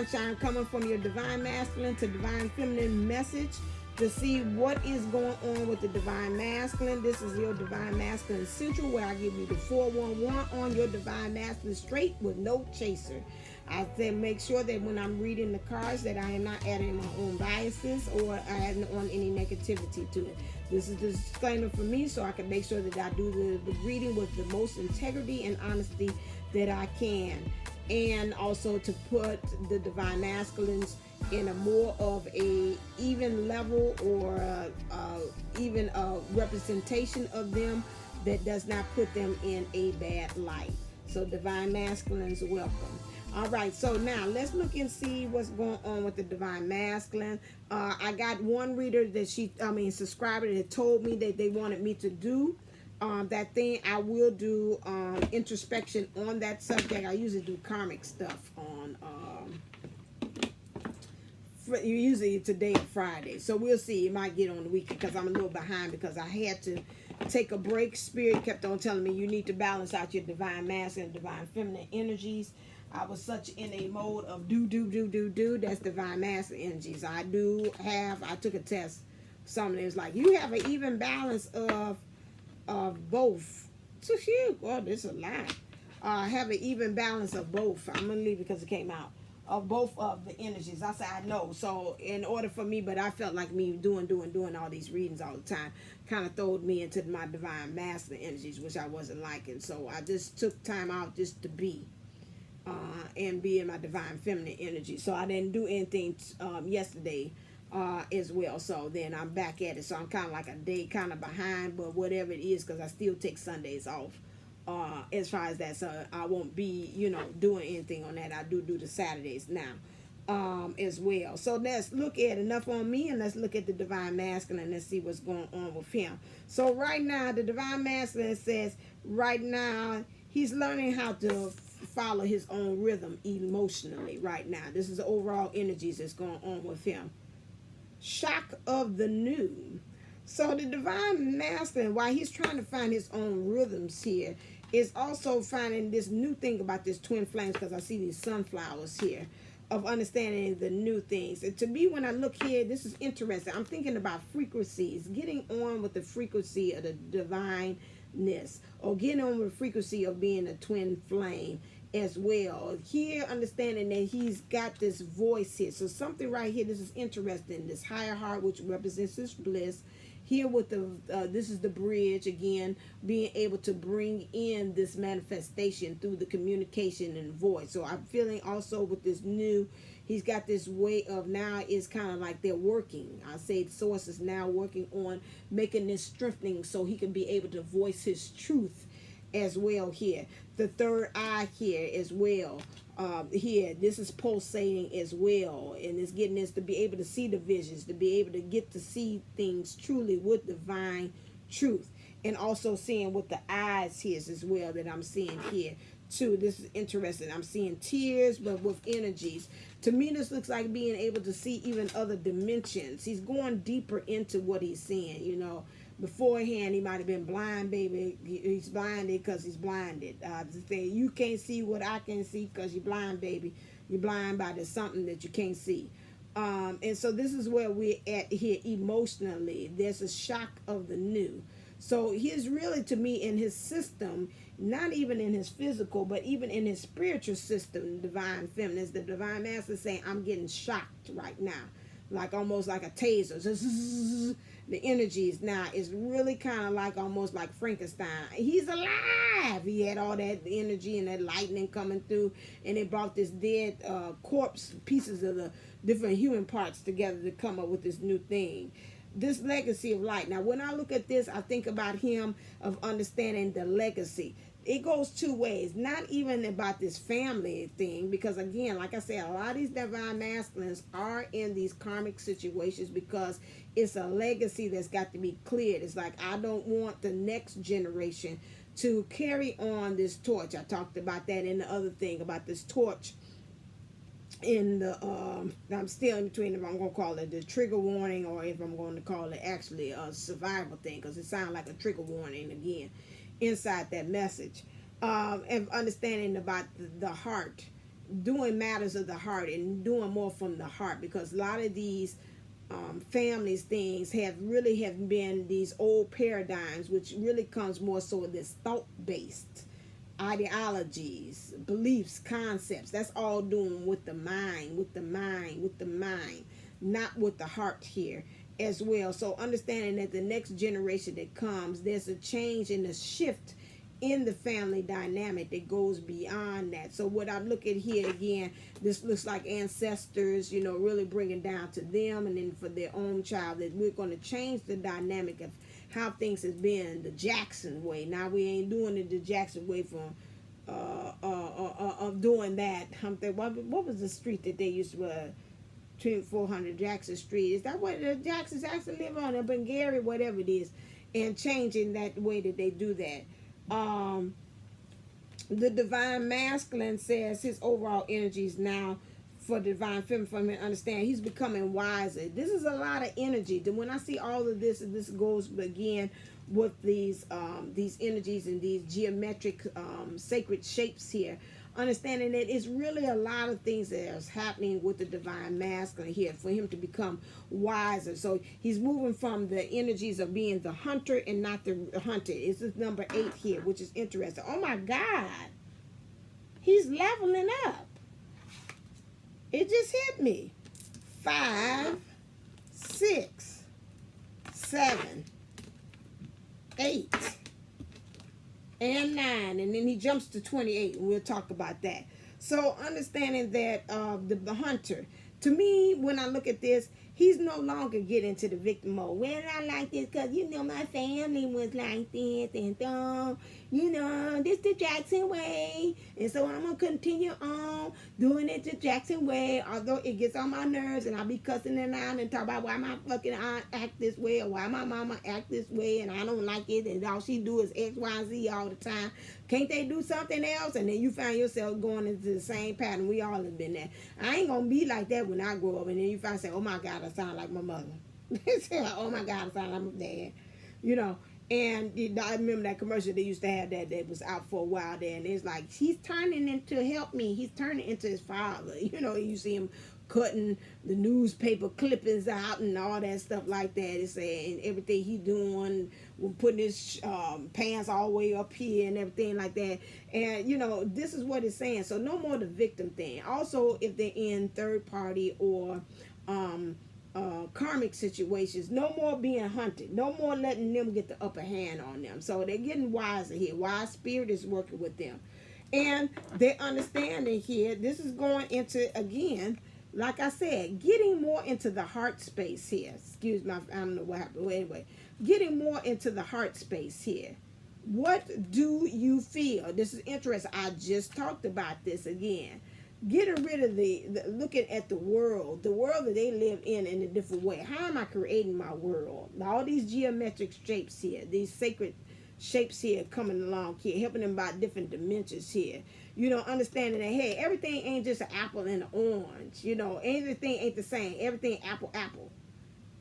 sunshine, coming from your divine masculine to divine feminine message to see what is going on with the divine masculine. This is your divine masculine central, where I give you the 411 on your divine masculine straight with no chaser. I said make sure that when I'm reading the cards that I am not adding my own biases or adding on any negativity to it. This is the disclaimer for me, so I can make sure that I do the reading with the most integrity and honesty that I can. And also to put the divine masculines in a more of a even level or even a representation of them that does not put them in a bad light. So divine masculines, welcome. All right, so now let's look and see what's going on with the divine masculine. I got one reader that subscriber that told me that they wanted me to do that thing. I will do introspection on that subject. I usually do karmic stuff on usually today and Friday, so we'll see. It might get on the weekend because I'm a little behind because I had to take a break. Spirit kept on telling me you need to balance out your divine masculine and divine feminine energies. I was such in a mode of do. That's divine masculine energies. I took a test. Something is like you have an even balance of both. So oh, this is a lie. Have an even balance of both. I'm gonna leave it because it came out of both of the energies. I said I know. So in order for me, but I felt like me doing all these readings all the time kind of throwed me into my divine masculine energies, which I wasn't liking. So I just took time out just to be. And be in my divine feminine energy. So I didn't do anything yesterday as well. So then I'm back at it. So I'm kind of like a day kind of behind, but whatever it is, because I still take Sundays off as far as that. So I won't be, doing anything on that. I do the Saturdays now as well. So let's look at enough on me and let's look at the divine masculine and let's see what's going on with him. So right now, the divine masculine says right now he's learning how to follow his own rhythm emotionally right now. This is the overall energies that's going on with him. Shock of the new. So the divine masculine, while he's trying to find his own rhythms here, is also finding this new thing about this twin flames, because I see these sunflowers here, of understanding the new things. And to me, when I look here, this is interesting. I'm thinking about frequencies, getting on with the frequency of the divineness, or getting on with the frequency of being a twin flame as well. Here, understanding that he's got this voice here. So something right here, this is interesting. This higher heart, which represents his bliss. Here with the, this is the bridge again, being able to bring in this manifestation through the communication and voice. So I'm feeling also with this new, he's got this way of now is kind of like they're working. I say the source is now working on making this strengthening so he can be able to voice his truth as well here. The third eye here as well. Here, this is pulsating as well, and it's getting us to be able to see the visions, to be able to get to see things truly with divine truth, and also seeing with the eyes here as well that I'm seeing here too. This is interesting. I'm seeing tears, but with energies. To me, this looks like being able to see even other dimensions. He's going deeper into what he's seeing, Beforehand, he might have been blind, baby. He's blinded because he's blinded. You can't see what I can see because you're blind, baby. You're blind by there's something that you can't see. And so this is where we're at here emotionally. There's a shock of the new. So he's really, to me, in his system, not even in his physical, but even in his spiritual system, divine feminine, the divine master saying, I'm getting shocked right now. Like almost like a taser. The energies now is really kind of like almost like Frankenstein. He's alive. He had all that energy and that lightning coming through, and it brought this dead corpse, pieces of the different human parts together to come up with this new thing. This legacy of light. Now, when I look at this, I think about him of understanding the legacy. It goes two ways, not even about this family thing, because again, like I said, a lot of these divine masculines are in these karmic situations because it's a legacy that's got to be cleared. It's like, I don't want the next generation to carry on this torch. I talked about that in the other thing about this torch in the I'm still in between if I'm going to call it the trigger warning or if I'm going to call it actually a survival thing, because it sounds like a trigger warning again inside that message. And understanding about the heart, doing matters of the heart and doing more from the heart, because a lot of these families things have been these old paradigms, which really comes more so with this thought based ideologies, beliefs, concepts. That's all doing with the mind, not with the heart here as well. So understanding that the next generation that comes, there's a change and a shift in the family dynamic that goes beyond that. So what I'm looking here again, this looks like ancestors, really bringing down to them, and then for their own child, that we're going to change the dynamic of how things has been the Jackson way. Now we ain't doing it the Jackson way from of doing that. What was the street that they used to 400 Jackson Street? Is that what the Jacksons actually live on up in Gary, whatever it is, and changing that way that they do that. The divine masculine says his overall energies now for the divine feminine, for me to understand, he's becoming wiser. This is a lot of energy. When I see all of this, and this goes again with these energies and these geometric sacred shapes here, understanding that it's really a lot of things that is happening with the divine masculine here for him to become wiser. So he's moving from the energies of being the hunter and not the hunted. It's this number 8 here, which is interesting. Oh my God, he's leveling up. It just hit me. 5, 6, 7, 8. And 9, and then he jumps to 28, and we'll talk about that. So understanding that the hunter, to me, when I look at this, he's no longer getting into the victim mode. Well, I like this because my family was like this, and this the Jackson way, and so I'm gonna continue on doing it the Jackson way, although it gets on my nerves, and I'll be cussing it out and talk about why my fucking aunt act this way, or why my mama act this way, and I don't like it, and all she do is X, Y, Z all the time. Can't they do something else? And then you find yourself going into the same pattern. We all have been there. I ain't gonna be like that when I grow up, and then you find yourself, oh my God, I sound like my mother. Oh my God, I sound like my dad. And I remember that commercial they used to have that was out for a while there, and it's like, he's turning into help me. He's turning into his father. You see him cutting the newspaper clippings out and all that stuff like that. It's saying everything he doing, putting his pants all the way up here and everything like that. And this is what it's saying. So no more the victim thing. Also, if they're in third party or karmic situations, no more being hunted, no more letting them get the upper hand on them. So they're getting wiser here. Wise spirit is working with them, and they're understanding here. This is going into, again, like I said, getting more into the heart space here. Excuse me, I don't know what happened. Well, anyway, getting more into the heart space here. What do you feel? This is interesting. I just talked about this again. Getting rid of the looking at the world that they live in a different way. How am I creating my world? All these geometric shapes here, these sacred shapes here coming along here, helping them by different dimensions here. Understanding that, hey, everything ain't just an apple and an orange. Everything ain't the same. Everything apple.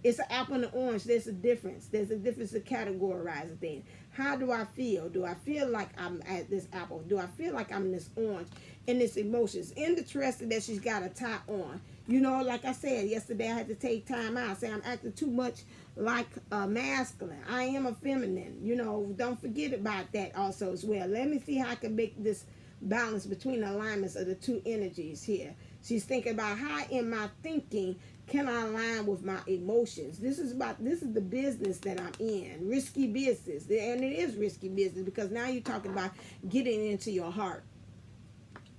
It's an apple and an orange. There's a difference. There's a difference to categorize things. How do I feel? Do I feel like I'm at this apple? Do I feel like I'm this orange? And this emotions. Interesting that she's got a tie on. Like I said yesterday, I had to take time out. I say I'm acting too much like a masculine. I am a feminine. Don't forget about that also as well. Let me see how I can make this balance between the alignments of the two energies here. She's thinking about, how am I thinking? Can I align with my emotions? This is the business that I'm in. Risky business. And it is risky business, because now you're talking about getting into your heart.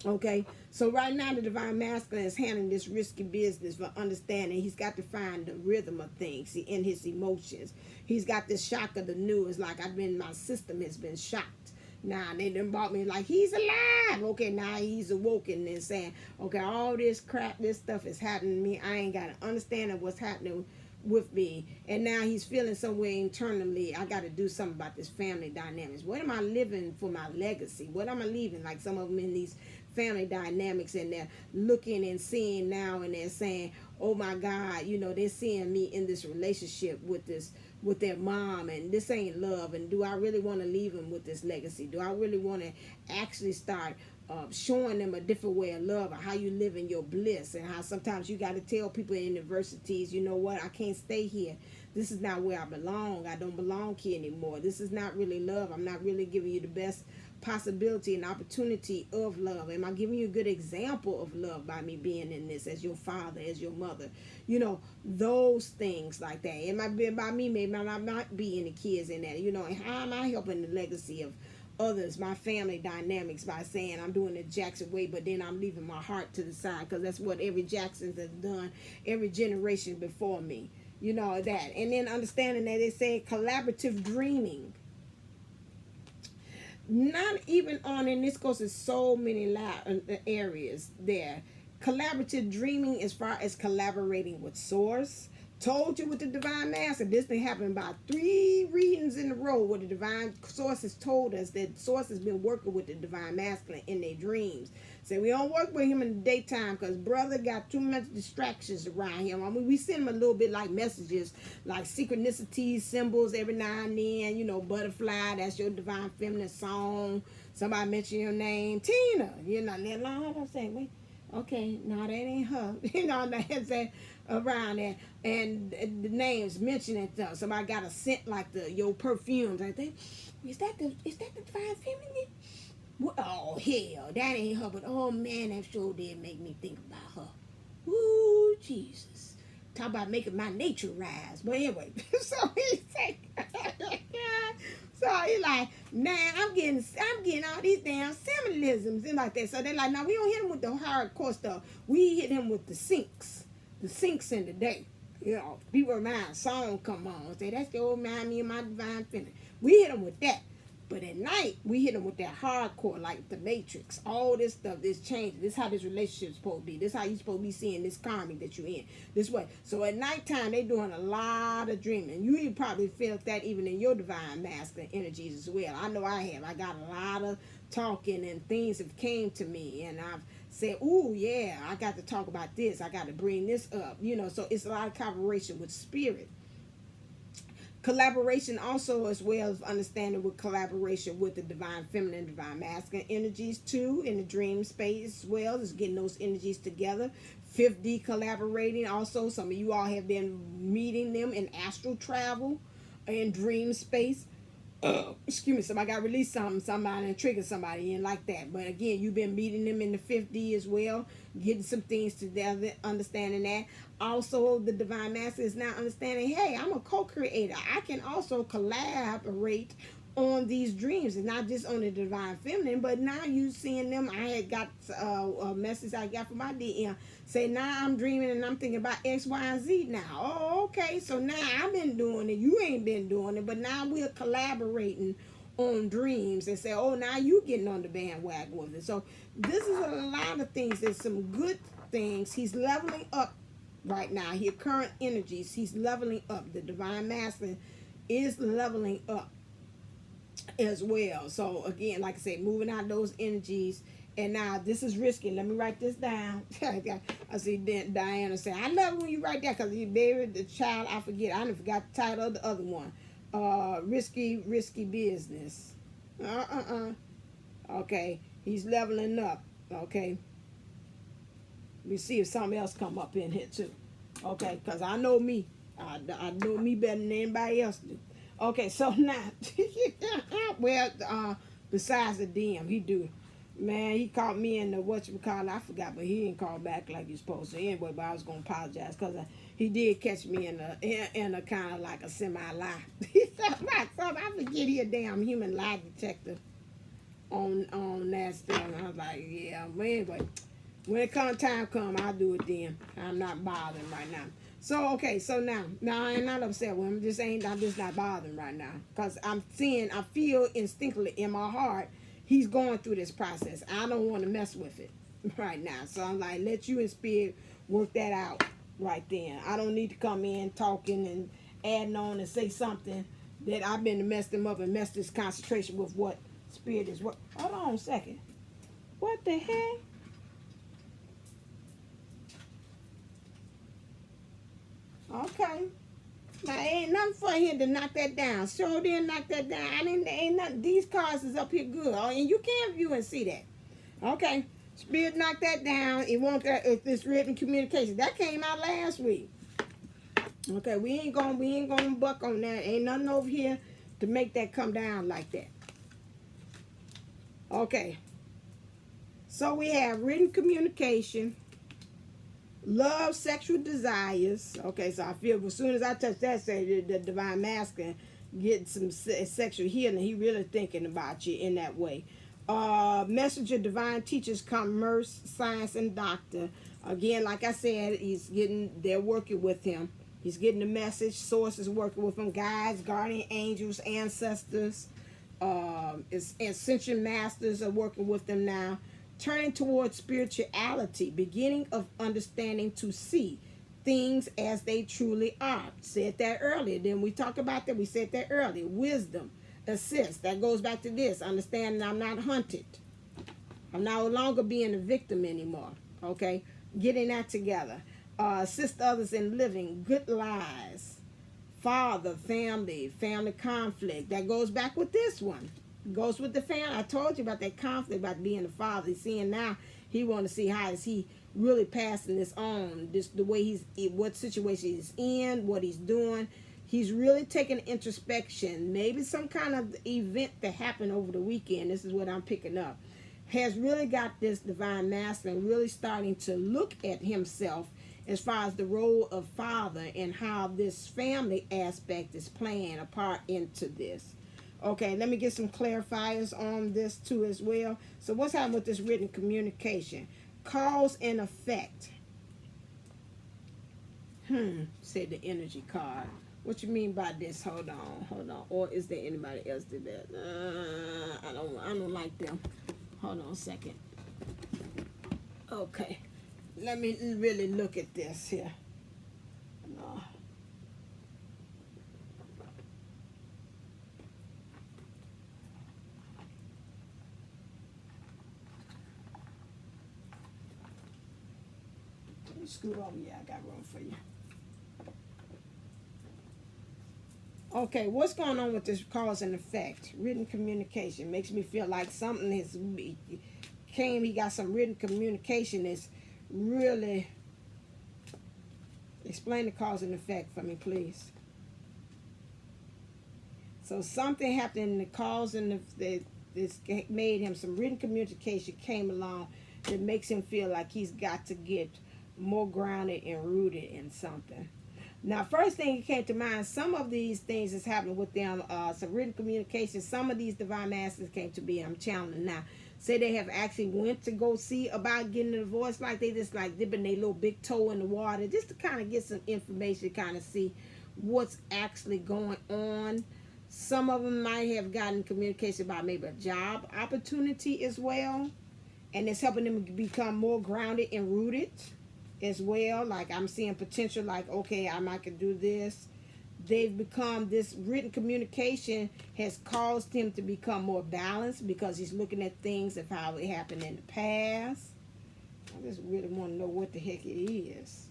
Okay, so right now the divine masculine is handling this risky business for understanding. He's got to find the rhythm of things in his emotions. He's got this shock of the new. It's like my system has been shocked. Now they done brought me like, he's alive. Okay, now he's awoken and saying, okay, all this crap, this stuff is happening to me. I ain't got to understand what's happening with me. And now he's feeling somewhere internally, I got to do something about this family dynamics. What am I living for my legacy? What am I leaving? Like some of them in these family dynamics, and they're looking and seeing now, and they're saying, oh my God, they're seeing me in this relationship with their mom, and this ain't love. And do I really want to leave them with this legacy? Do I really want to actually start showing them a different way of love, or how you live in your bliss, and how sometimes you got to tell people in universities, you know what, I can't stay here. This is not where I belong. I don't belong here anymore. This is not really love. I'm not really giving you the best possibility and opportunity of love. Am I giving you a good example of love by me being in this as your father, as your mother? You know, those things like that. It might be by me, maybe I might not be any kids in that. You know, and how am I helping the legacy of others, my family dynamics, by saying I'm doing it Jackson way, but then I'm leaving my heart to the side, because that's what every Jackson has done, every generation before me. You know that. And then understanding that they say collaborative dreaming. Not even on, and this goes to so many areas there. Collaborative dreaming as far as collaborating with source. Told you with the divine master, this thing happened about 3 readings in a row where the divine source has told us that source has been working with the divine masculine in their dreams. So we don't work with him in the daytime because brother got too much distractions around him. I mean, we send him a little bit like messages, like synchronicities, symbols every now and then. You know, butterfly, that's your divine feminine song. Somebody mention your name, Tina. You know, that long I'm saying, wait, okay, no, that ain't her. You know, that's that around there, and the names mentioning stuff. Somebody got a scent like your perfumes. I think, is that the divine feminine? Well, oh hell, that ain't her. But oh man, that sure did make me think about her. Ooh, Jesus, talk about making my nature rise. But anyway, so he's like, so he's like, man, I'm getting all these damn symbolisms and like that. So they're like, no, we don't hit him with the hardcore stuff. We hit him with the sinks. The sinks in the day. You know, people remind, song come on. Say, that's the old man, me and my divine feminine. We hit them with that. But at night, we hit them with that hardcore, like the Matrix. All this stuff, this change. This is how this relationship is supposed to be. This is how you're supposed to be seeing this karmic that you're in. This way. So at nighttime, they're doing a lot of dreaming. You probably felt that even in your divine masculine energies as well. I know I have. I got a lot of talking and things have came to me. And I've said, ooh, yeah, I got to talk about this. I got to bring this up. You know, so it's a lot of collaboration with spirit. Collaboration also, as well as understanding with collaboration with the divine feminine, divine masculine energies too, in the dream space as well, is getting those energies together. 5D collaborating also. Some of you all have been meeting them in astral travel, in dream space. Excuse me, somebody got released somebody and triggered somebody in like that. But again, you've been meeting them in the 5D as well, getting some things together, understanding that. Also, the divine master is now understanding, hey, I'm a co-creator. I can also collaborate on these dreams, and not just on the divine feminine, but now you seeing them. I had got a message I got from my DM say, now I'm dreaming and I'm thinking about X, Y, and Z now. Oh, okay, so now I've been doing it, you ain't been doing it, but now we're collaborating on dreams, and say, oh, now you getting on the bandwagon with it. So this is a lot of things. There's some good things. He's leveling up right now. His current energies, he's leveling up. The divine masculine is leveling up as well. So again, like I said, moving out those energies. And now this is risky. Let me write this down. I see Diana say, I love it when you write that, because you buried the child. I forget. I forgot the title of the other one. Risky business. Okay, he's leveling up. Okay. Let me see if something else come up in here too. Okay, because I know me. I know me better than anybody else do. Okay, so now, well, besides the DM, he do. Man, he caught me in the whatchamacallit, I forgot, but he didn't call back like he's supposed to anyway, but I was going to apologize, because he did catch me in a kind of like a semi-lie. So I forget he a damn human lie detector on that stuff. And I was like, yeah, but anyway, when it time come, I'll do it then. I'm not bothering right now. So, okay, so now I'm not upset with him. I'm just not bothering right now. Because I feel instinctively in my heart, he's going through this process. I don't want to mess with it right now. So I'm like, let you and spirit work that out right then. I don't need to come in talking and adding on and say something that I've been to mess them up and mess this concentration with what spirit is. What? Hold on a second. What the heck? Okay. Now, ain't nothing for him to knock that down. Sure didn't knock that down. Ain't nothing. These cards is up here good. Oh, and you can view and see that. Okay. Spirit knocked that down. It won't that if this written communication. That came out last week. Okay, we ain't gonna buck on that. Ain't nothing over here to make that come down like that. Okay. So we have written communication, love, sexual desires. Okay, so I feel as soon as I touch that, say the divine masculine get some sexual healing. He really thinking about you in that way. Messenger, divine teachers, commerce, science, and doctor. Again, like I said, they're working with him. He's getting the message. Sources working with him. Guides, guardian angels, ancestors, ascension masters are working with them now. Turning towards spirituality, beginning of understanding to see things as they truly are. Said that earlier. Then we talked about that. We said that earlier. Wisdom, assist. That goes back to this. Understanding I'm not hunted. I'm no longer being a victim anymore. Okay? Getting that together. Assist others in living. Good lies. Father, family conflict. That goes back with this one. Goes with the family. I told you about that conflict about being a father. He's seeing now. He want to see how is he really passing this on. This the way what situation he's in, what he's doing. He's really taking introspection. Maybe some kind of event that happened over the weekend. This is what I'm picking up. Has really got this divine masculine really starting to look at himself as far as the role of father and how this family aspect is playing a part into this. Okay, let me get some clarifiers on this too as well. So what's happening with this written communication? Cause and effect. Said the energy card. What you mean by this? Hold on. Or is there anybody else did that? I don't like them. Hold on a second. Okay. Let me really look at this here. No. Scoot over. Yeah, I got room for you. Okay, what's going on with this cause and effect? Written communication makes me feel like something has came. He got some written communication that's really. Explain the cause and effect for me, please. So something happened in the cause and this made him some written communication came along that makes him feel like he's got to get more grounded and rooted in something. Now, first thing that came to mind, some of these things is happening with them, some written communication. Some of these divine masters came to be, I'm channeling now, say they have actually went to go see about getting a divorce, like they just like dipping their little big toe in the water just to kind of get some information, kind of see what's actually going on. Some of them might have gotten communication about maybe a job opportunity as well, and it's helping them become more grounded and rooted as well. Like I'm seeing potential, like okay, I might could do this. They've become, this written communication has caused him to become more balanced because he's looking at things of how it happened in the past. I just really want to know what the heck it is.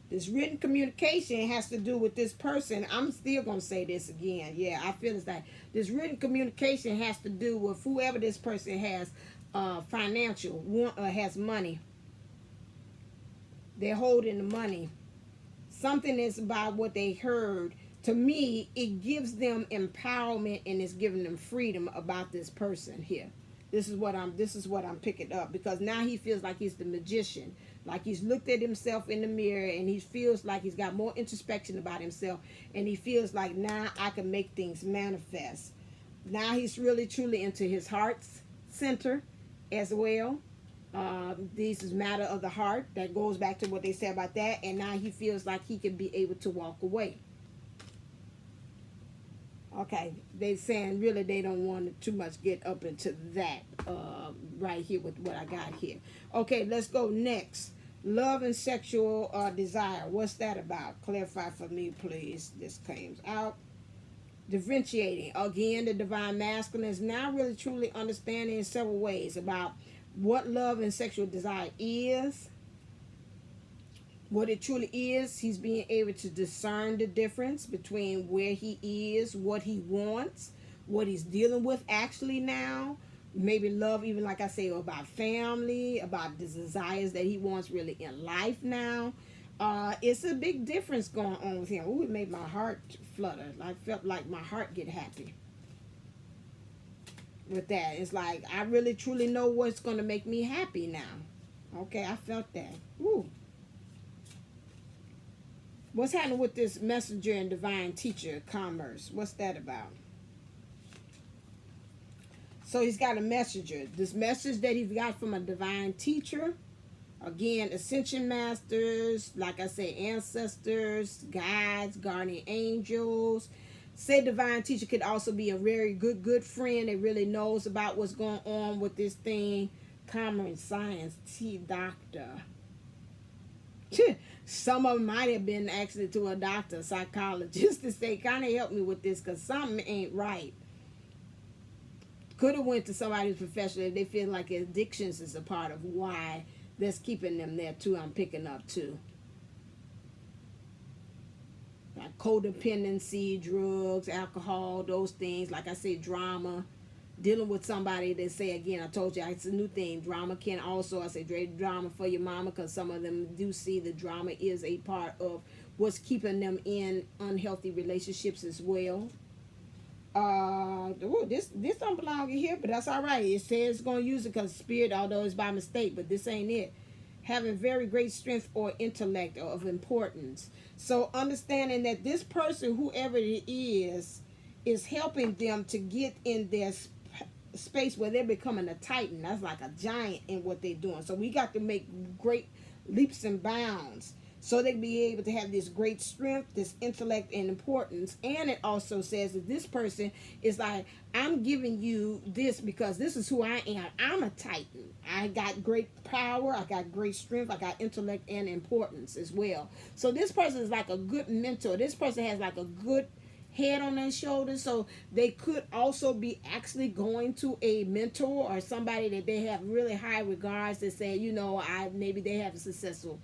This written communication has to do with this person. I'm still going to say this again. Yeah, I feel it's like this written communication has to do with whoever this person has financial, has money. They're holding the money. Something is about what they heard. To me, it gives them empowerment and it's giving them freedom about this person here. This is what I'm picking up, because now he feels like he's the magician. Like he's looked at himself in the mirror and he feels like he's got more introspection about himself, and he feels like now I can make things manifest. Now he's really truly into his heart's center as well. This is matter of the heart. That goes back to what they said about that. And now he feels like he can be able to walk away. Okay, they saying really they don't want to too much get up into that right here with what I got here. Okay, let's go next. Love and sexual desire. What's that about? Clarify for me, please. This comes out. Differentiating. Again, the divine masculine is now really truly understanding in several ways about what love and sexual desire is, what it truly is. He's being able to discern the difference between where he is, what he wants, what he's dealing with actually now. Maybe love, even like I say, about family, about the desires that he wants really in life now. It's a big difference going on with him. Ooh, it made my heart flutter. I felt like my heart get happy with that. It's like I really truly know what's going to make me happy now. Okay, I felt that. Ooh. What's happening with this messenger and divine teacher commerce? What's that about? So he's got a messenger. This message that he's got from a divine teacher. Again, ascension masters, like I say, ancestors, guides, guardian angels. Say divine teacher could also be a very good friend that really knows about what's going on with this thing. Common science, doctor. Some of them might have been actually to a doctor, a psychologist, to say, kind of help me with this because something ain't right. Could have went to somebody who's professional if they feel like addictions is a part of why that's keeping them there too. I'm picking up too. Like codependency, drugs, alcohol, those things. Like I say, drama. Dealing with somebody that say, again, I told you, it's a new thing. Drama can also, I say, drama for your mama, because some of them do see the drama is a part of what's keeping them in unhealthy relationships as well. This don't belong in here, but that's all right. It says it's going to use it because spirit, although it's by mistake, but this ain't it. Having very great strength or intellect or of importance. So understanding that this person, whoever it is helping them to get in their space where they're becoming a titan. That's like a giant in what they're doing. So we got to make great leaps and bounds so they can be able to have this great strength, this intellect and importance. And it also says that this person is like, I'm giving you this because this is who I am. I'm a titan. I got great power. I got great strength. I got intellect and importance as well. So this person is like a good mentor. This person has like a good head on their shoulders, so they could also be actually going to a mentor or somebody that they have really high regards that say, you know, maybe they have a successful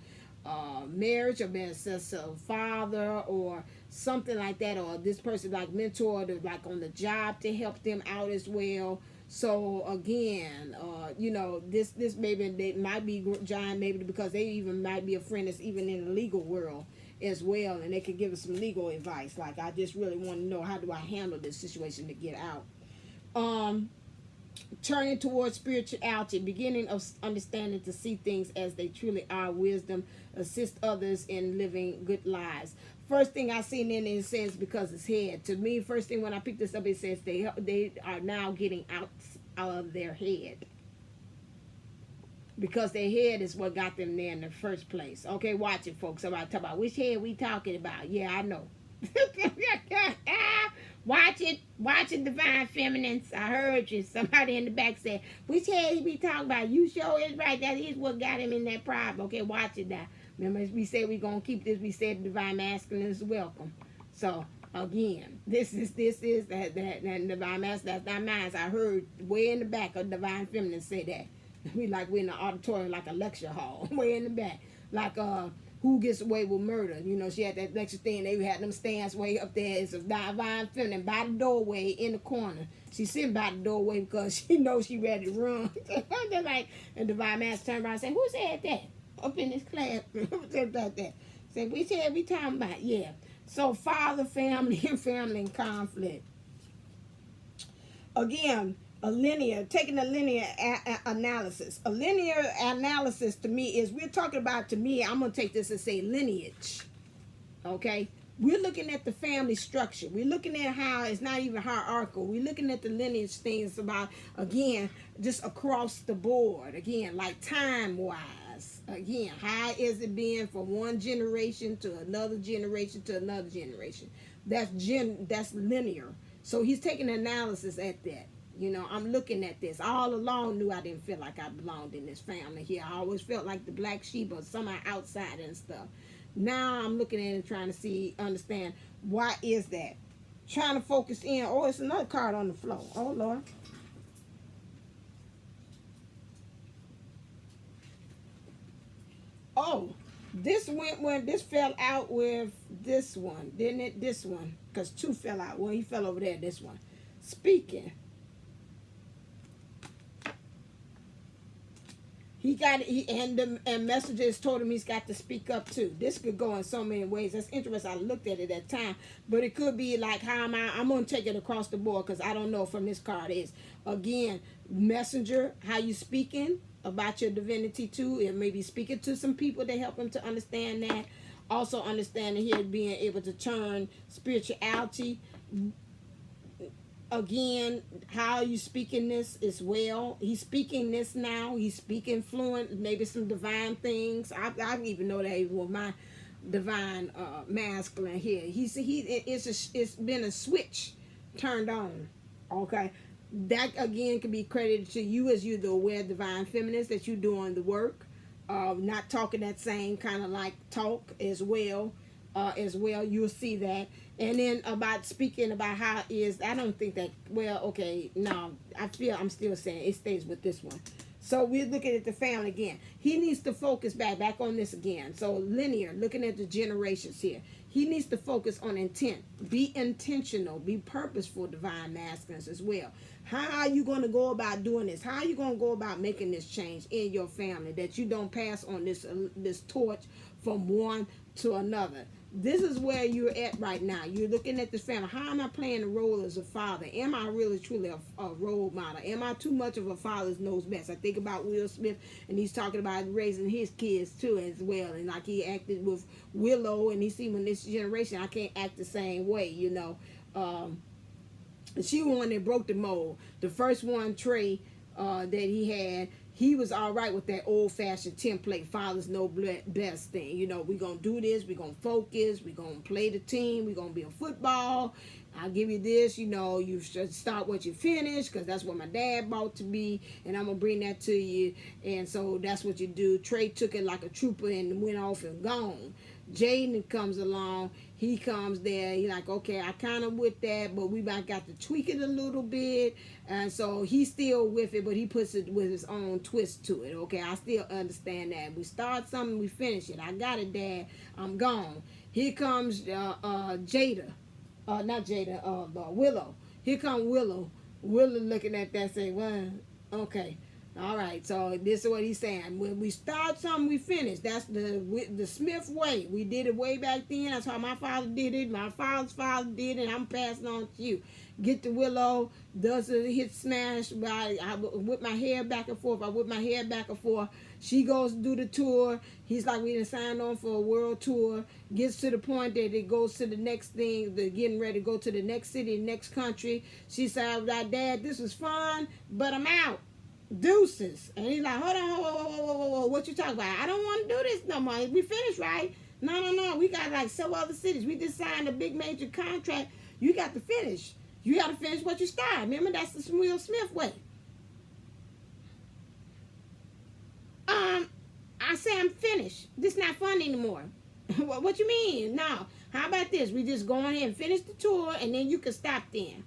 marriage or been a successful father or something like that, or this person like mentored like on the job to help them out as well. So again, you know, this maybe they might be giant, maybe because they even might be a friend that's even in the legal world as well, and they could give us some legal advice. Like, I just really want to know, how do I handle this situation to get out? Turning towards spirituality, beginning of understanding to see things as they truly are, wisdom, assist others in living good lives. First thing I seen in it says because it's head. To me, first thing when I picked this up, it says they are now getting out of their head. Because their head is what got them there in the first place. Okay, watch it, folks. Somebody talk about which head we talking about. Yeah, I know. Watch it, divine feminines. I heard you. Somebody in the back said, which head he be talking about? You sure is right. That is what got him in that problem. Okay, watch it now. Remember, we said we're going to keep this. We said divine masculine is welcome. So, again, this is that divine masculine. That's not mine. I heard way in the back of divine feminine say that. We're in the auditorium, like a lecture hall, way in the back. Like, who gets away with murder? You know, she had that lecture thing. They had them stands way up there. It's a divine feminine by the doorway in the corner. She's sitting by the doorway because she knows she ready to run. They're like, and divine master turned around and said, who said that? Up in this class. Who said about that? Said, we said we talking about, yeah. So, father, family, and family in conflict. Again, taking a linear analysis. A linear analysis to me is, we're talking about, to me, I'm going to take this and say lineage. Okay? We're looking at the family structure. We're looking at how it's not even hierarchical. We're looking at the lineage things about, again, just across the board. Again, like time-wise. Again, how is it being from one generation to another generation to another generation? That's linear. So he's taking analysis at that. You know, I'm looking at this. All along knew I didn't feel like I belonged in this family here. I always felt like the black sheep or somehow outside and stuff. Now I'm looking at it trying to understand, why is that? Trying to focus in. Oh, it's another card on the floor. Oh, Lord. Oh, this fell out with this one, didn't it? This one. Because two fell out. Well, he fell over there, this one. speaking. And messages told him he's got to speak up too. This could go in so many ways. That's interesting. I looked at it at that time, but it could be like, I'm going to take it across the board because I don't know from this card is again messenger. How you speaking about your divinity too? It may be speaking to some people to help him to understand that. Also understanding here being able to turn spirituality. Again, how you speaking this as well. He's speaking this now. He's speaking fluent, maybe some divine things. I even know that with my divine masculine here. It's been a switch turned on. Okay. That again can be credited to you as you the aware divine feminist that you're doing the work. Not talking that same kind of like talk as well. You'll see that. And then about speaking about how is, I don't think that, well, okay, no, I'm still saying it stays with this one. So we're looking at the family again. He needs to focus back on this again. So linear, looking at the generations here. He needs to focus on intent. Be intentional. Be purposeful, divine masculines as well. How are you going to go about doing this? How are you going to go about making this change in your family that you don't pass on this torch from one to another? This is where you're at right now. You're looking at this family. How am I playing the role as a father? Am I really truly a role model? Am I too much of a father's knows best? I think about Will Smith, and he's talking about raising his kids too as well. And like he acted with Willow, and he see when this generation, I can't act the same way, you know. She was one that broke the mold. The first one, Trey, that he had, he was all right with that old-fashioned template, fathers know best thing. You know, we're going to do this, we're going to focus, we're going to play the team, we're going to be a football. I'll give you this, you know, you should start what you finish because that's what my dad bought to be, and I'm going to bring that to you. And so that's what you do. Trey took it like a trooper and went off and gone. Jaden comes along, he comes there, he like, okay, I kind of with that, but we might got to tweak it a little bit, and so he's still with it, but he puts it with his own twist to it. Okay, I still understand that. We start something, we finish it. I got it, Dad, I'm gone. Here comes Jada, not Jada, Willow. Here comes Willow. Willow looking at that saying, well, okay. All right, so this is what he's saying. When we start something, we finish. That's the Smith way. We did it way back then. That's how my father did it. My father's father did it. I'm passing on to you. Get the Willow, does a hit smash. I whip my hair back and forth. She goes to do the tour. He's like, we done signed on for a world tour. Gets to the point that it goes to the next thing. They're getting ready to go to the next city, next country. She said, Dad, this was fun, but I'm out. Deuces. And he's like, hold on, whoa, what you talking about? I don't want to do this no more. We finished, right? No. We got like several other cities. We just signed a big major contract. You got to finish. You got to finish what you started. Remember, that's the Will Smith way. I say I'm finished. This not fun anymore. What you mean? No. How about this? We just go ahead and finish the tour, and then you can stop then.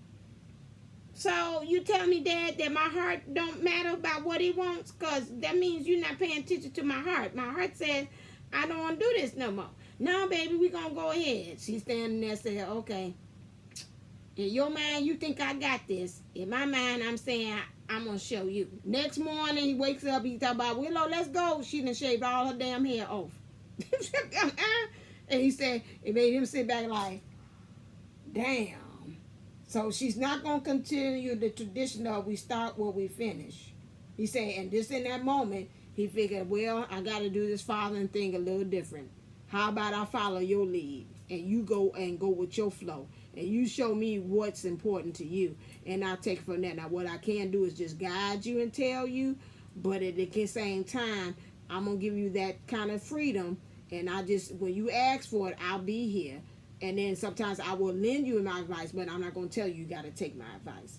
So you tell me, Dad, that my heart don't matter about what he wants, because that means you're not paying attention to my heart. My heart says, I don't want to do this no more. No, baby, we're going to go ahead. She's standing there saying, okay. In your mind, you think I got this. In my mind, I'm saying, I'm going to show you. Next morning, he wakes up, he talk about, Willow, let's go. She done shaved all her damn hair off. And he said, it made him sit back like, damn. So she's not going to continue the tradition of we start where we finish. He said, and just in that moment, he figured, well, I got to do this following thing a little different. How about I follow your lead and you go with your flow and you show me what's important to you and I'll take it from there. Now, what I can do is just guide you and tell you, but at the same time, I'm going to give you that kind of freedom. And when you ask for it, I'll be here. And then sometimes I will lend you my advice, but I'm not going to tell you got to take my advice.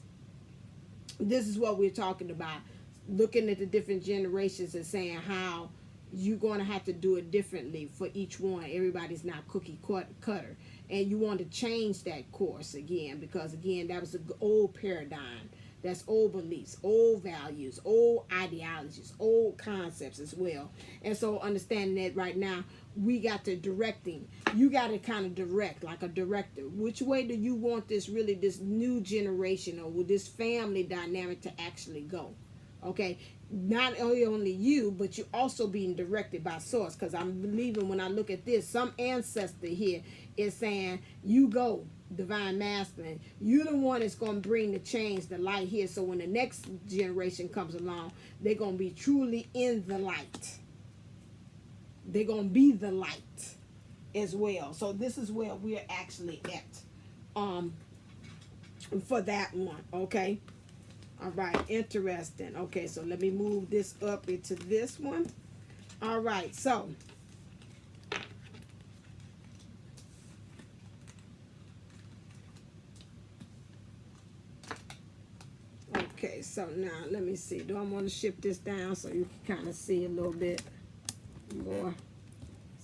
This is what we're talking about. Looking at the different generations and saying how you're going to have to do it differently for each one. Everybody's not cookie cutter. And you want to change that course again because, again, that was the old paradigm That's old beliefs, old values, old ideologies, old concepts as well. And so understanding that right now, we got the directing. You got to kind of direct, like a director. Which way do you want this new generation or with this family dynamic to actually go? Okay, not only you, but you're also being directed by source. Because I'm believing when I look at this, some ancestor here is saying, you go, divine masculine. You're the one that's going to bring the change, the light here. So when the next generation comes along, they're going to be truly in the light. They're going to be the light as well. So this is where we're actually at for that one, okay? All right, interesting. Okay, so let me move this up into this one. All right, so okay, so now let me see. Do I want to shift this down so you can kind of see a little bit more?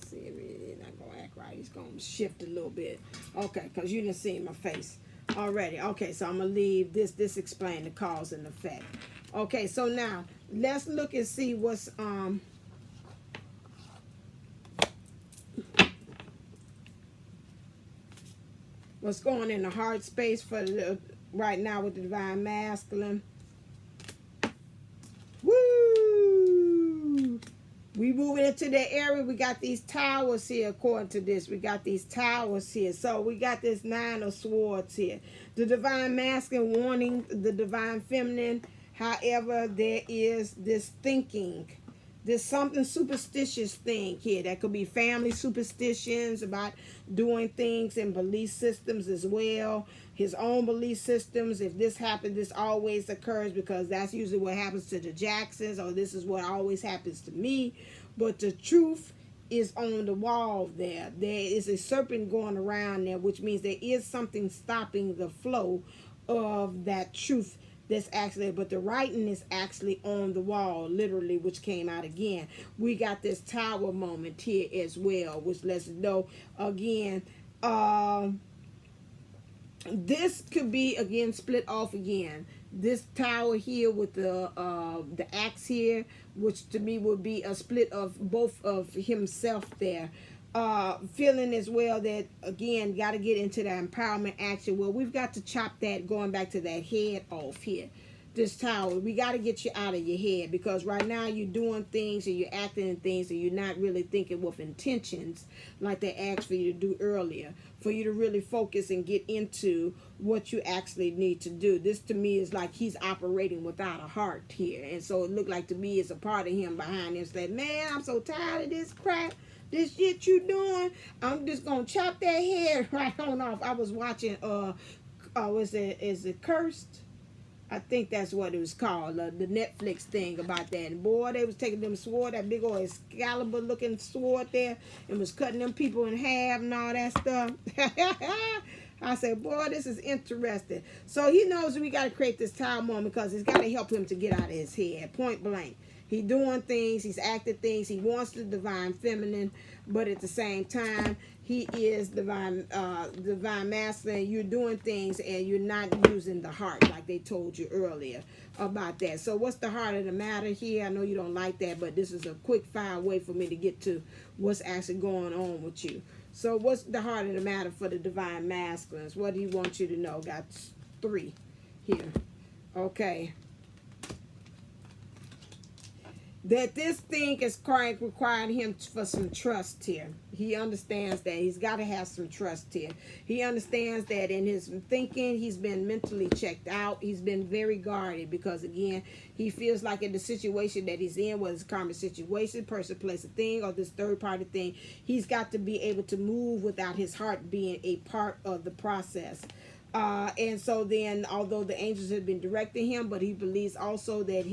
See if he's not gonna act right. He's gonna shift a little bit. Okay, because you didn't see my face already. Okay, so I'm gonna leave this explain the cause and effect. Okay, so now let's look and see what's going in the heart space for the right now with the divine masculine. Woo! We moving into the area. We got these towers here. According to this, we got these towers here. So we got this 9 of swords here. The divine masculine warning the divine feminine. However, there is this thinking. There's something superstitious thing here. That could be family superstitions about doing things and belief systems as well. His own belief systems. If this happens, this always occurs because that's usually what happens to the Jacksons, or this is what always happens to me. But the truth is on the wall there. There is a serpent going around there, which means there is something stopping the flow of that truth. That's actually, but the writing is actually on the wall, literally, which came out again. We got this tower moment here as well, which lets us know again. This could be again split off again. This tower here with the axe here, which to me would be a split of both of himself there. Feeling as well that again got to get into that empowerment action. Well, we've got to chop that, going back to that head off here. This tower, we got to get you out of your head, because right now you're doing things and you're acting in things and you're not really thinking with intentions like they asked for you to do earlier, for you to really focus and get into what you actually need to do. This to me is like he's operating without a heart here, and so it looked like to me it's a part of him behind him saying, man, I'm so tired of this crap. This shit you doing, I'm just gonna chop that head right on off. I was watching is it Cursed? I think that's what it was called, the Netflix thing about that. And boy, they was taking them sword, that big old Excalibur looking sword there, and was cutting them people in half and all that stuff. I said, boy, this is interesting. So he knows we got to create this time moment because it's got to help him to get out of his head, point blank. He's doing things, he's acting things, he wants the divine feminine, but at the same time, he is divine masculine. You're doing things and you're not using the heart like they told you earlier about that. So what's the heart of the matter here? I know you don't like that, but this is a quick fire way for me to get to what's actually going on with you. So what's the heart of the matter for the divine masculines? What do you want you to know? Got 3 here. Okay. That this thing is requiring him for some trust here. He understands that he's got to have some trust here. He understands that in his thinking, he's been mentally checked out. He's been very guarded because, again, he feels like in the situation that he's in, whether it's a karmic situation, person, place, a thing, or this third-party thing, he's got to be able to move without his heart being a part of the process. And so then, although the angels have been directing him, but he believes also that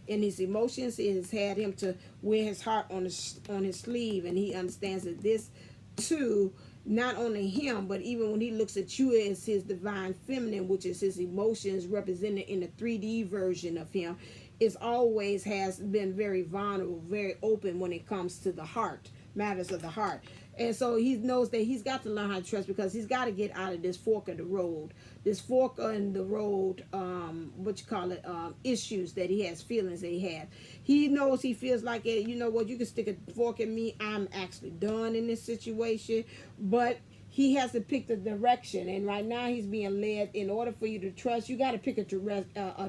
in his emotions, it has had him to wear his heart on his sleeve, and he understands that this too, not only him, but even when he looks at you as his divine feminine, which is his emotions represented in the 3D version of him, is always has been very vulnerable, very open when it comes to the heart, matters of the heart. And so he knows that he's got to learn how to trust, because he's got to get out of this fork in the road, issues that he has, feelings that he has. He knows, he feels like, you know what, you can stick a fork in me, I'm actually done in this situation. But he has to pick the direction, and right now he's being led. In order for you to trust, you got to pick a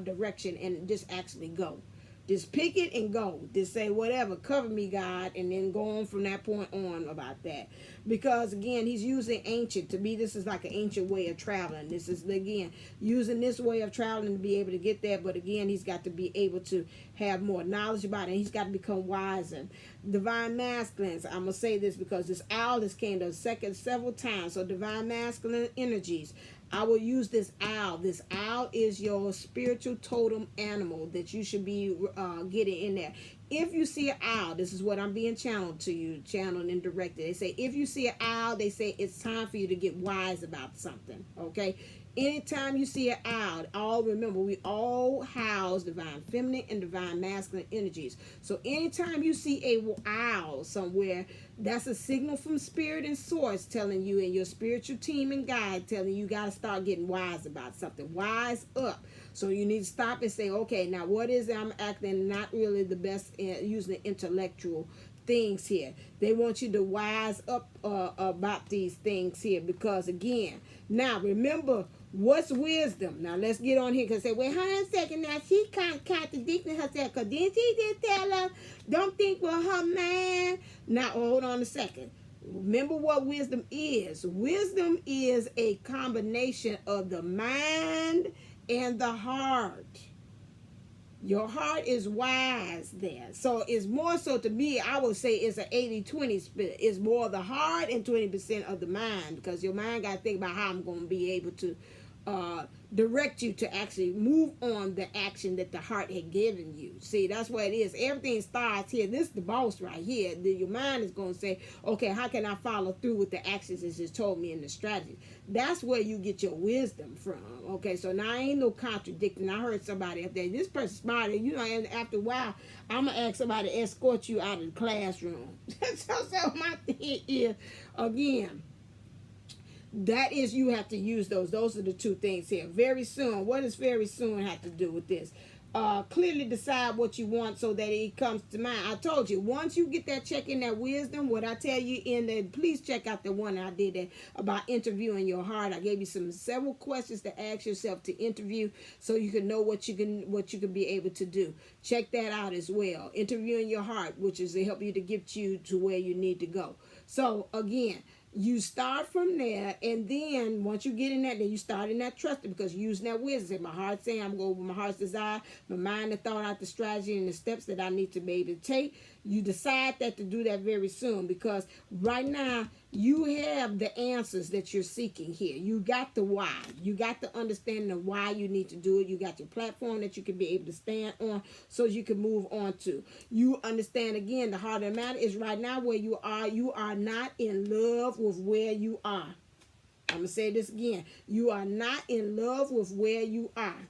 direction and just actually go. Just pick it and go. Just say, whatever, cover me, God, and then go on from that point on about that. Because, again, he's using ancient. To me, this is like an ancient way of traveling. This is, again, using this way of traveling to be able to get there. But, again, he's got to be able to have more knowledge about it. And he's got to become wiser. Divine masculines. I'm going to say this because this owl has came to several times. So, divine masculine energies. I will use this owl. This owl is your spiritual totem animal that you should be getting in there. If you see an owl, this is what I'm being channeled to you, channeled and directed. They say, if you see an owl, they say it's time for you to get wise about something, okay? Anytime you see an owl, all remember, we all house divine feminine and divine masculine energies. So anytime you see a owl somewhere, that's a signal from spirit and source telling you, and your spiritual team and guide telling you, got to start getting wise about something. Wise up. So you need to stop and say, okay, now what is it I'm acting not really the best in using the intellectual things here. They want you to wise up about these things here, because, again, now remember, what's wisdom? Now let's get on here, because say, wait, hold on a second. Now she kind of contradicting herself, because didn't she just tell us, don't think with her mind? Now hold on a second. Remember what wisdom is. Wisdom is a combination of the mind and the heart. Your heart is wise there. So it's more so, to me, I would say it's an 80-20 split. It's more the heart and 20% of the mind, because your mind got to think about how I'm going to be able to direct you to actually move on the action that the heart had given you. See, that's what it is. Everything starts here. This is the boss right here. Your mind is going to say, okay, how can I follow through with the actions that just told me in the strategy? That's where you get your wisdom from. Okay, so now I ain't no contradicting. I heard somebody up there, this person smart, you know, and after a while, I'm going to ask somebody to escort you out of the classroom. so my thing is, again, that is, you have to use those. Those are the two things here. Very soon. What does very soon have to do with this? Clearly decide what you want so that it comes to mind. I told you, once you get that check in that wisdom, what I tell you in the, please check out the one I did that about interviewing your heart. I gave you several questions to ask yourself to interview, so you can know what you can be able to do. Check that out as well. Interviewing your heart, which is to help you to get you to where you need to go. So again, you start from there, and then once you get in that, then you start in that trusting, because you're using that wisdom. My heart saying, I'm going with my heart's desire. My mind has thought out the strategy and the steps that I need to be able to take. You decide that to do that very soon, because right now you have the answers that you're seeking here. You got the why. You got the understanding of why you need to do it. You got your platform that you can be able to stand on, so you can move on to. You understand, again, the heart of the matter is right now where you are. You are not in love with where you are. I'm going to say this again. You are not in love with where you are.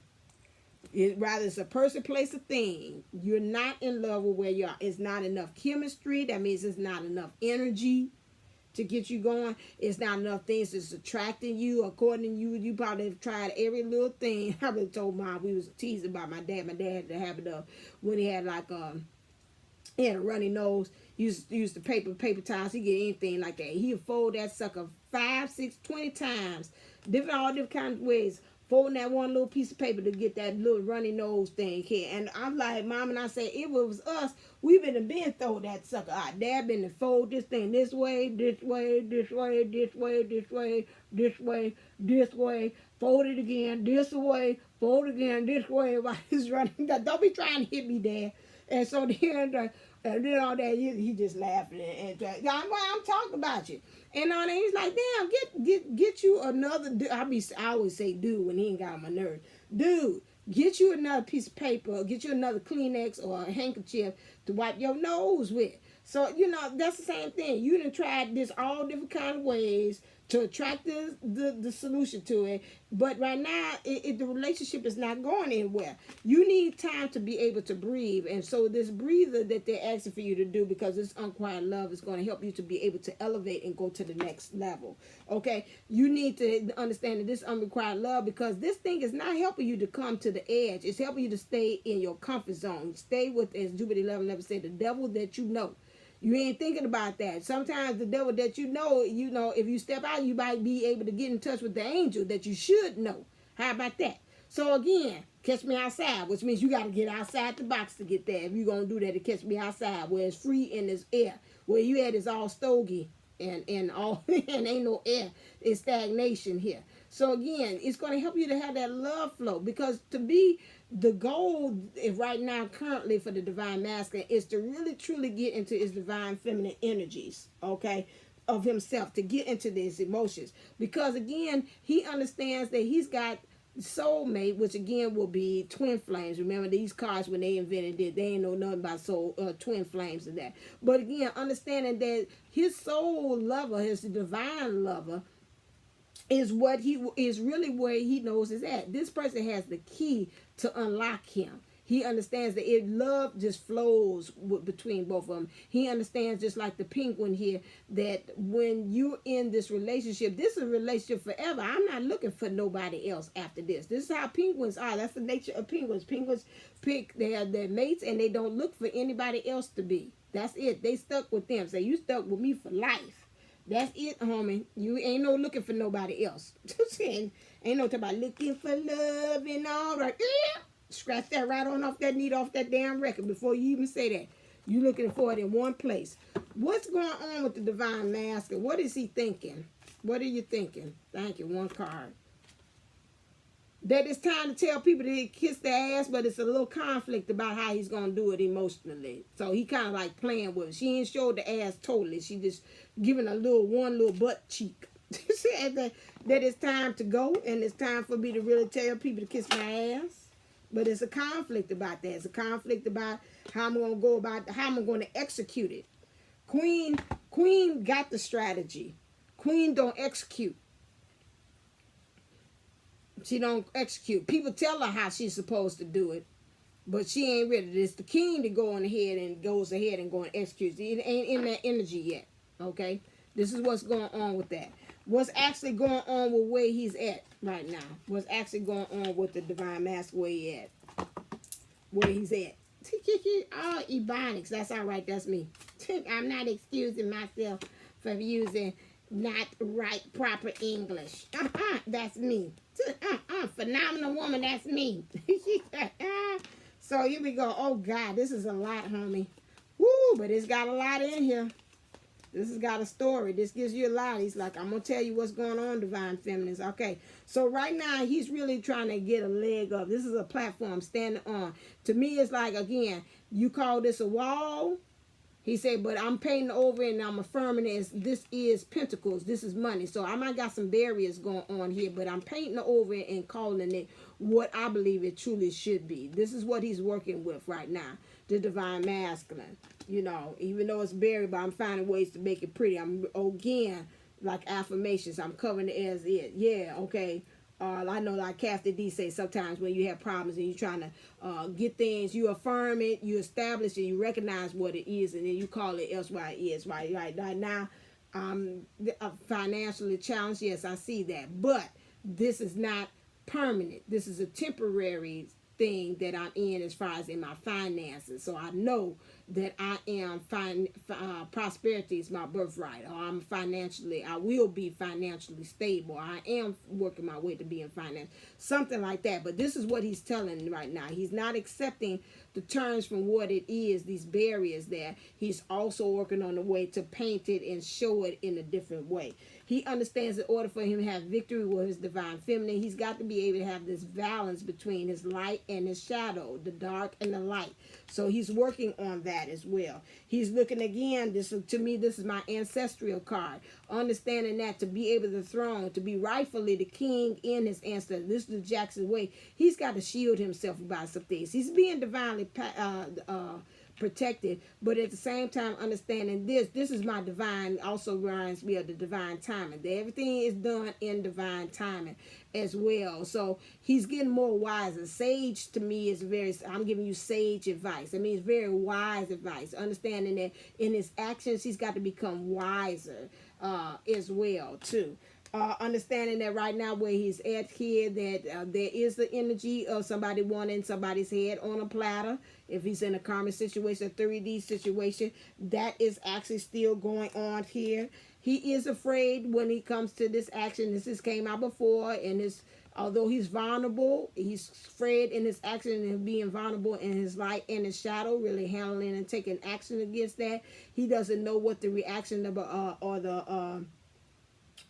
Rather, it's a person, place, a thing. You're not in love with where you are. It's not enough chemistry. That means it's not enough energy to get you going. It's not enough things that's attracting you. According to you, you probably have tried every little thing. I really told Mom, we was teasing about my dad. My dad had the habit of, when he had he had a runny nose, used the paper towels. He get anything like that. He'd fold that sucker 5, 6, 20 times. All different kinds of ways. Folding that one little piece of paper to get that little runny nose thing here. And I'm like, Mom, and I say, it was us. We been throw that sucker out. Dad been to fold this thing this way, this way, this way, this way, this way, this way, this way. Fold it again, this way, fold it again, this way. While he's running. Don't be trying to hit me, Dad. And so then all that, he just laughing and I'm talking about you. And all that, he's like, damn, get you another. I always say dude when he ain't got on my nerves. Dude, get you another piece of paper, get you another Kleenex or a handkerchief to wipe your nose with. So, that's the same thing. You done tried this all different kind of ways to attract the solution to it. But right now, the relationship is not going anywhere. You need time to be able to breathe. And so this breather that they're asking for you to do, because this unquiet love is going to help you to be able to elevate and go to the next level. Okay? You need to understand that this unrequited love, because this thing is not helping you to come to the edge. It's helping you to stay in your comfort zone. Stay with, as Jupiter 11 said, the devil that you know. You ain't thinking about that. Sometimes the devil that you know, if you step out, you might be able to get in touch with the angel that you should know. How about that? So again, catch me outside, which means you got to get outside the box to get there. If you're going to do that, to catch me outside, where it's free and there's air. Where you at is all stogie and all and ain't no air. It's stagnation here. So again, it's going to help you to have that love flow, because to be the goal right now currently for the divine masculine is to really truly get into his divine feminine energies, okay, of himself, to get into these emotions, because again, he understands that he's got soulmate, which again will be twin flames. Remember these cards, when they invented it, they ain't know nothing about soul twin flames and that. But again, understanding that his soul lover, his divine lover, is what he is really where he knows is at. This person has the key to unlock him. He understands that love just flows between both of them. He understands, just like the penguin here, that when you're in this relationship, this is a relationship forever. I'm not looking for nobody else after this. This is how penguins are. That's the nature of penguins. Penguins pick their mates, and they don't look for anybody else to be. That's it. They stuck with them. Say, you stuck with me for life. That's it, homie. You ain't no looking for nobody else. Ain't no talking about looking for love and all right. Scratch that right on off that needle off that damn record before you even say that. You looking for it in one place. What's going on with the divine masculine? What is he thinking? What are you thinking? Thank you. One card. That it's time to tell people to kiss their ass, but it's a little conflict about how he's going to do it emotionally. So he kind of like playing with it. She ain't showed the ass totally. She just giving one little butt cheek. that it's time to go, and it's time for me to really tell people to kiss my ass. But it's a conflict about that. It's a conflict about how I'm going to go about, how I'm going to execute it. Queen got the strategy. Queen don't execute. She don't execute. People tell her how she's supposed to do it, but she ain't ready. It's the king that goes ahead and go and execute. It ain't in that energy yet. Okay? This is what's going on with that. What's actually going on with where he's at right now. What's actually going on with the divine master where he at. Where he's at. Oh, ebonics. That's all right. That's me. I'm not excusing myself for using not right proper English. That's me. Phenomenal woman. That's me. So here we go. Oh God, this is a lot, homie. Woo, but it's got a lot in here. This has got a story. This gives you a lot. He's like, I'm going to tell you what's going on, divine feminines. Okay. So right now, he's really trying to get a leg up. This is a platform standing on. To me, it's like, again, you call this a wall. He said, but I'm painting over and I'm affirming it. This is pentacles. This is money. So I might got some barriers going on here, but I'm painting over it and calling it what I believe it truly should be. This is what he's working with right now. The divine masculine. You know, even though it's buried, but I'm finding ways to make it pretty. I'm, again, like affirmations. I'm covering it as it. Yeah, okay. I know, like Kathy D say, sometimes when you have problems and you're trying to get things, you affirm it, you establish it, you recognize what it is, and then you call it else what it is. Right now, financially challenged. Yes, I see that, but this is not permanent. This is a temporary thing that I'm in as far as in my finances. So I know that I am prosperity is my birthright, or I will be financially stable. I am working my way to being finance, something like that. But this is what he's telling right now. He's not accepting the terms from what it is, these barriers there. He's also working on the way to paint it and show it in a different way. He understands in order for him to have victory with his divine feminine, he's got to be able to have this balance between his light and his shadow, the dark and the light. So he's working on that as well. He's looking again, to me, this is my ancestral card. Understanding that to be able to throne, to be rightfully the king in his ancestors. This is the Jackson way. He's got to shield himself about some things. He's being divinely protected, but at the same time understanding this is my divine, also reminds me of the divine timing. Everything is done in divine timing as well. So he's getting more wiser. Sage to me is I'm giving you sage advice. I mean, it's very wise advice, understanding that in his actions he's got to become wiser as well too. Understanding that right now where he's at here, that there is the energy of somebody wanting somebody's head on a platter. If he's in a karmic situation, a 3D situation, that is actually still going on here. He is afraid when he comes to this action. This has came out before, and although he's vulnerable, he's afraid in his action and being vulnerable in his light and his shadow, really handling and taking action against that. He doesn't know what the reaction of or the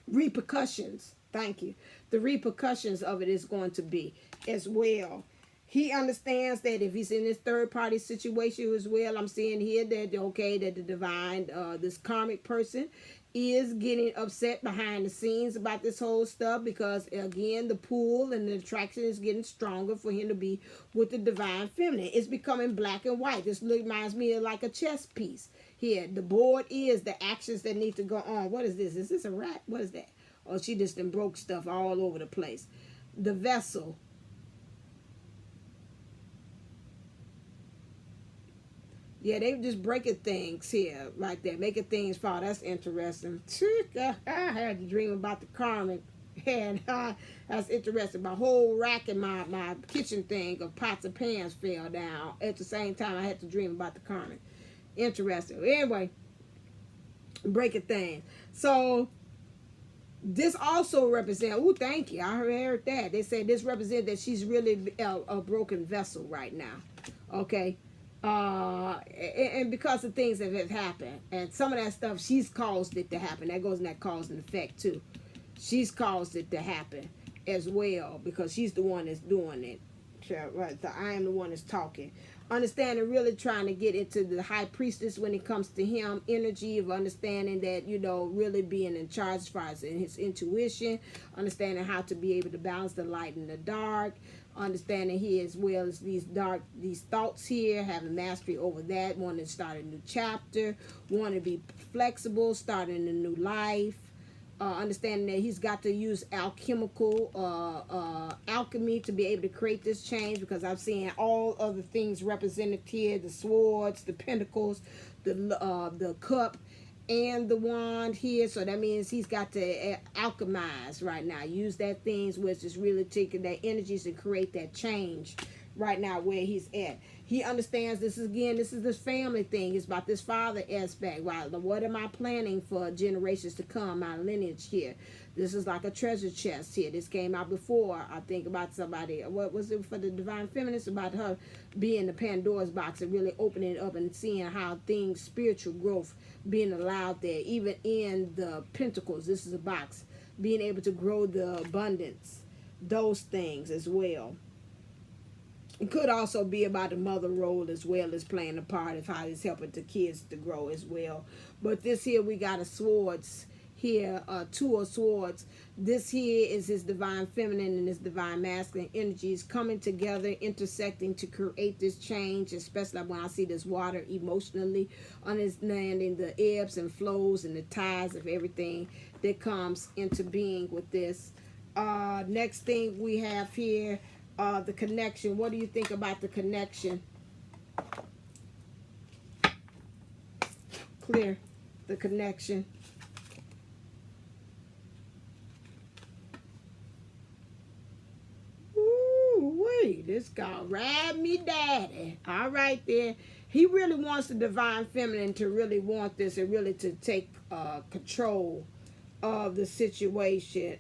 repercussions, the repercussions of it is going to be as well. He understands that if he's in this third party situation as well, I'm seeing here that that the divine, this karmic person is getting upset behind the scenes about this whole stuff, because again the pull and the attraction is getting stronger for him to be with the divine feminine. It's becoming black and white. This reminds me of like a chess piece. Here, the board is the actions that need to go on. What is this? Is this a rat? What is that? Oh, she just done broke stuff all over the place. The vessel. Yeah, they just breaking things here, right there, making things fall. That's interesting. I had to dream about the karmic, and that's interesting. My whole rack and my kitchen thing of pots and pans fell down. At the same time, I had to dream about the karmic. Interesting. Anyway, breaking things. So this also represents, oh, thank you, I heard that. They said this represents that she's really a broken vessel right now. Okay. And because of things that have happened, and some of that stuff, she's caused it to happen. That goes in that cause and effect too. She's caused it to happen as well, because she's the one that's doing it. Right, so I am the one that's talking. Understanding, really trying to get into the high priestess when it comes to him. Energy of understanding that, really being in charge as far as in his intuition. Understanding how to be able to balance the light and the dark. Understanding here as well as these thoughts here, having mastery over that. Wanting to start a new chapter. Wanting to be flexible, starting a new life. Understanding that he's got to use alchemy to be able to create this change, because I'm seeing all other things represented here: the swords, the pentacles, the cup, and the wand here. So that means he's got to alchemize right now, use that things which is really taking that energies to create that change right now where he's at. He understands this is this family thing. It's about this father aspect. Right? What am I planning for generations to come? My lineage here. This is like a treasure chest here. This came out before. I think about somebody. What was it for the divine feminist? About her being the Pandora's box and really opening it up and seeing how things, spiritual growth being allowed there. Even in the pentacles, this is a box. Being able to grow the abundance. Those things as well. It could also be about the mother role as well as playing a part of how it's helping the kids to grow as well. But this here, we got a swords here, two of swords. This here is his divine feminine and his divine masculine energies coming together, intersecting to create this change, especially when I see this water emotionally, understanding the ebbs and flows and the tides of everything that comes into being with this. Next thing we have here, the connection. What do you think about the connection? Clear. The connection. Ooh, wait. This guy ride me daddy. All right there. He really wants the divine feminine to really want this and really to take control of the situation.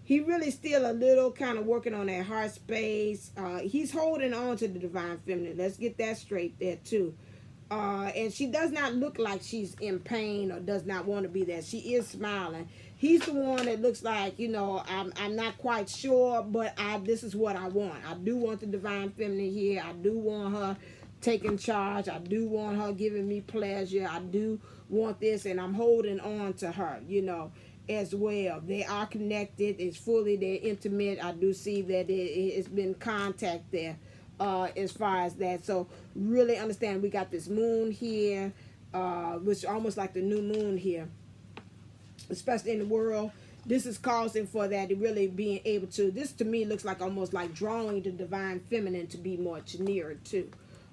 He really still a little kind of working on that heart space. He's holding on to the divine feminine. Let's get that straight there too. And she does not look like she's in pain or does not want to be there. She is smiling. He's the one that looks like, I'm not quite sure, but this is what I want. I do want the divine feminine here. I do want her taking charge. I do want her giving me pleasure. I do want this, and I'm holding on to her, as well. They are connected. They're intimate. I do see that it's been contact there as far as that. So really understand we got this moon here, which is almost like the new moon here, especially in the world. This is causing for that to really being able to, this to me looks like almost like drawing the divine feminine to be much nearer to,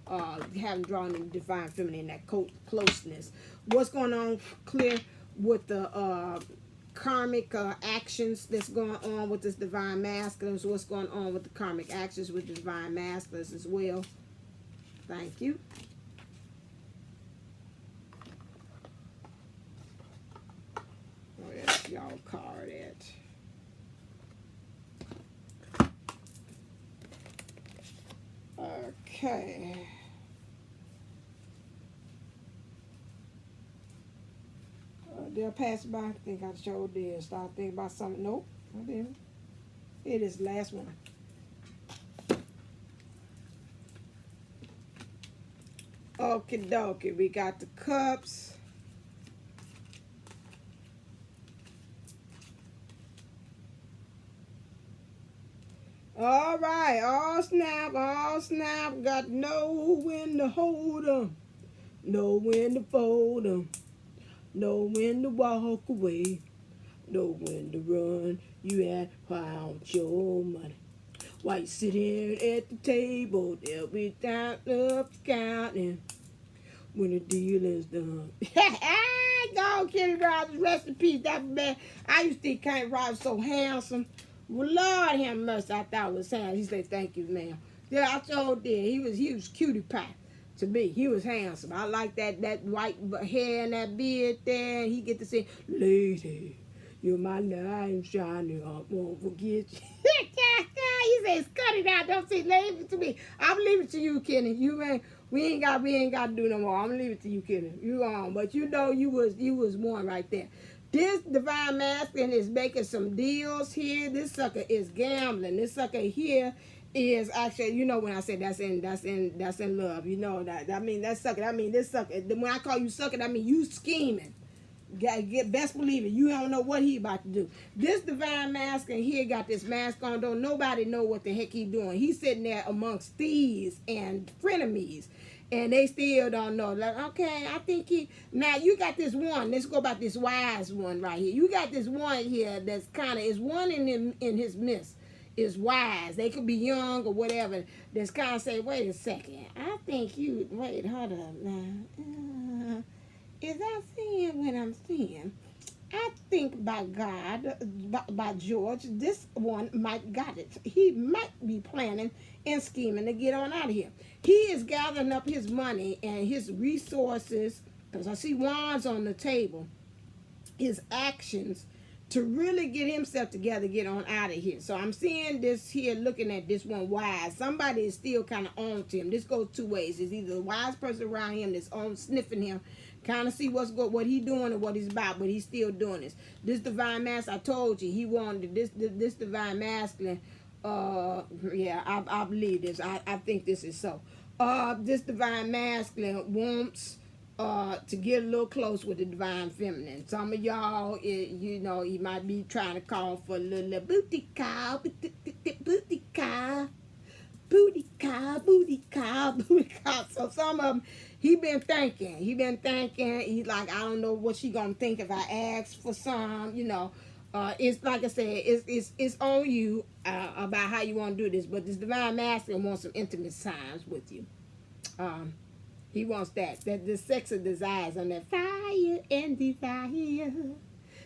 having drawn the divine feminine, that closeness. What's going on clear with the karmic actions that's going on with this divine masculine? So what's going on with the karmic actions with the divine masculines as well? Thank you. Where's y'all card at? Okay. They'll pass by. I think I showed this. Start thinking about something. Nope, I didn't. It is the last one. Okie dokie. We got the cups. All right. All snap. All snap. Got to know when to hold 'em. Know when to fold 'em. Know when to walk away. Know when to run. You had found your money. While you sitting at the table, they'll be down up counting when the deal is done. Go, Kenny Rogers, rest in peace. That man, I used to think Kenny Rogers so handsome. Well, Lord have mercy, I thought it was handsome. He said, "Thank you, ma'am." Yeah, I told you, he was cutie pie. To me, he was handsome. I like that white hair and that beard there. And he get to say, "Lady, you're my knight in shining. I won't forget you." He says, "Cut it out. Don't say lady to me." I'm leaving it to you, Kenny. We ain't got to do no more. I'm leaving it to you, Kenny. You on, but you know you was one right there. This divine masculine is making some deals here. This sucker is gambling. This sucker here is actually, you know, when I say that's in love, you know that. I mean that sucker. I mean this sucker. When I call you sucker, I mean you scheming. Get best believe it. You don't know what he about to do. This divine masculine here got this mask on. Don't nobody know what the heck he doing. He's sitting there amongst thieves and frenemies. And they still don't know. Like, okay, I think now you got this one. Let's go about this wise one right here. You got this one here that's kind of, is one in his midst. Is wise. They could be young or whatever. That's kind of say, wait a second. I think you, wait, hold up now. Is I seeing what I'm seeing? I think by God, by George, this one might got it. He might be planning and scheming to get on out of here. He is gathering up his money and his resources, because I see wands on the table, his actions to really get himself together, get on out of here. So I'm seeing this here, looking at this one wise. Somebody is still kind of on to him. This goes two ways. It's either a wise person around him that's on sniffing him, kind of see what he doing and what he's about, but he's still doing this. This divine masculine, I told you, he wanted this divine masculine. Yeah, I believe this. I think this is so. This divine masculine wants to get a little close with the divine feminine. Some of y'all, you know, he might be trying to call for a little booty call, booty call, booty call, booty call, booty call. So some of them, he been thinking. He's like, I don't know what she gonna think if I ask for some, you know. It's like I said, it's on you about how you want to do this. But this divine masculine wants some intimate times with you. He wants that the sex of desires on that fire and desire.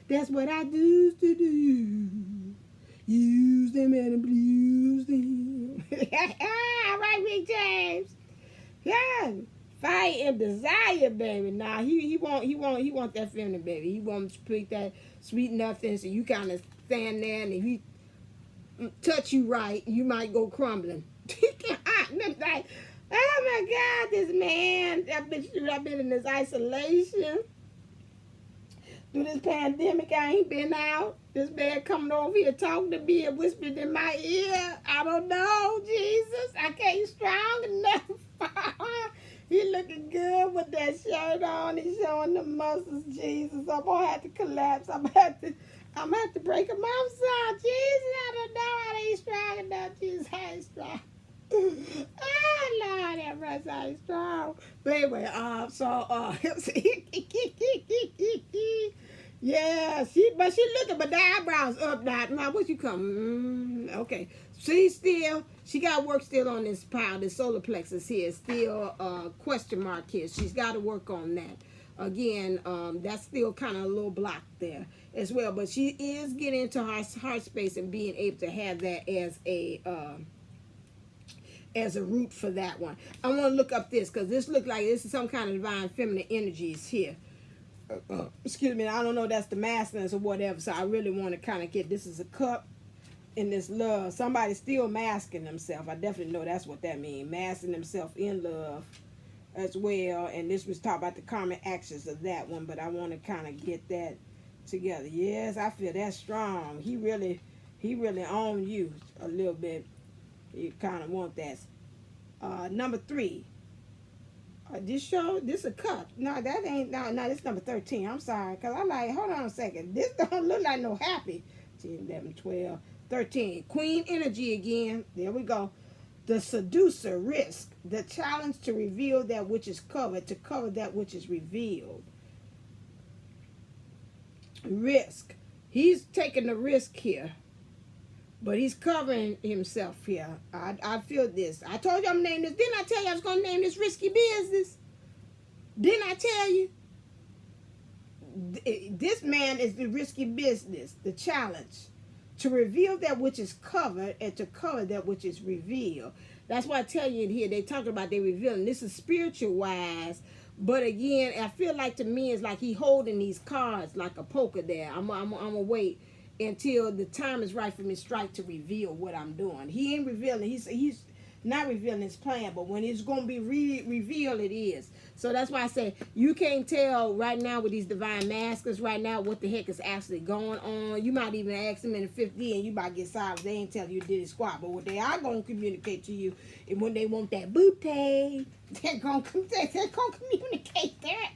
That's what I do to do. Use them and abuse them. All right, Rick James. Yeah, fire and desire, baby. Nah, he want that feminine, baby. He wants to speak that sweet nothing. So you kind of stand there, and if he touch you right, you might go crumbling. Like, oh my God, this man. I've been in this isolation. Through this pandemic, I ain't been out. This man coming over here talking to me and whispering in my ear. I don't know, Jesus. I can't strong enough. He looking good with that shirt on. He's showing the muscles, Jesus. I'm gonna have to collapse. I'm gonna have to break him outside. Jesus, I don't know. I ain't strong enough. Jesus, I ain't strong. But anyway, yeah, she looking, but the eyebrows up, that now what you come? Okay, she got work still on this pile, this solar plexus here, still question mark here. She's got to work on that. Again, that's still kind of a little block there as well, but she is getting into her heart space and being able to have that as a root for that one. I want to look up this because this looks like this is some kind of divine feminine energies here. Excuse me, I don't know, that's the masculines or whatever, so I really want to kind of get, this is a cup in this love. Somebody's still masking themselves. I definitely know that's what that means, masking themselves in love as well. And this was talking about the karmic actions of that one, but I want to kind of get that together. Yes, I feel that's strong. He really owned you a little bit. You kind of want that. Number 3. This a cup. No, that ain't, no, this number 13. I'm sorry, because I'm like, hold on a second. This don't look like no happy. 10, 11, 12, 13. Queen energy again. There we go. The seducer, risk. The challenge to reveal that which is covered, to cover that which is revealed. Risk. He's taking the risk here. But he's covering himself here. I feel this. I told you I'm naming this. Didn't I tell you I was going to name this risky business? Didn't I tell you? This man is the risky business, the challenge. To reveal that which is covered and to cover that which is revealed. That's why I tell you in here, they talk about they revealing. This is spiritual wise. But again, I feel like to me, it's like he holding these cards like a poker there. I'm going to wait until the time is right for me to strike to reveal what I'm doing. He ain't revealing. He's not revealing his plan, but when it's going to be revealed, it is. So that's why I say you can't tell right now with these divine masters right now what the heck is actually going on. You might even ask them in the 50 and you might get silent. They ain't tell you did it squat. But what they are going to communicate to you is when they want that booty, they're going to communicate that.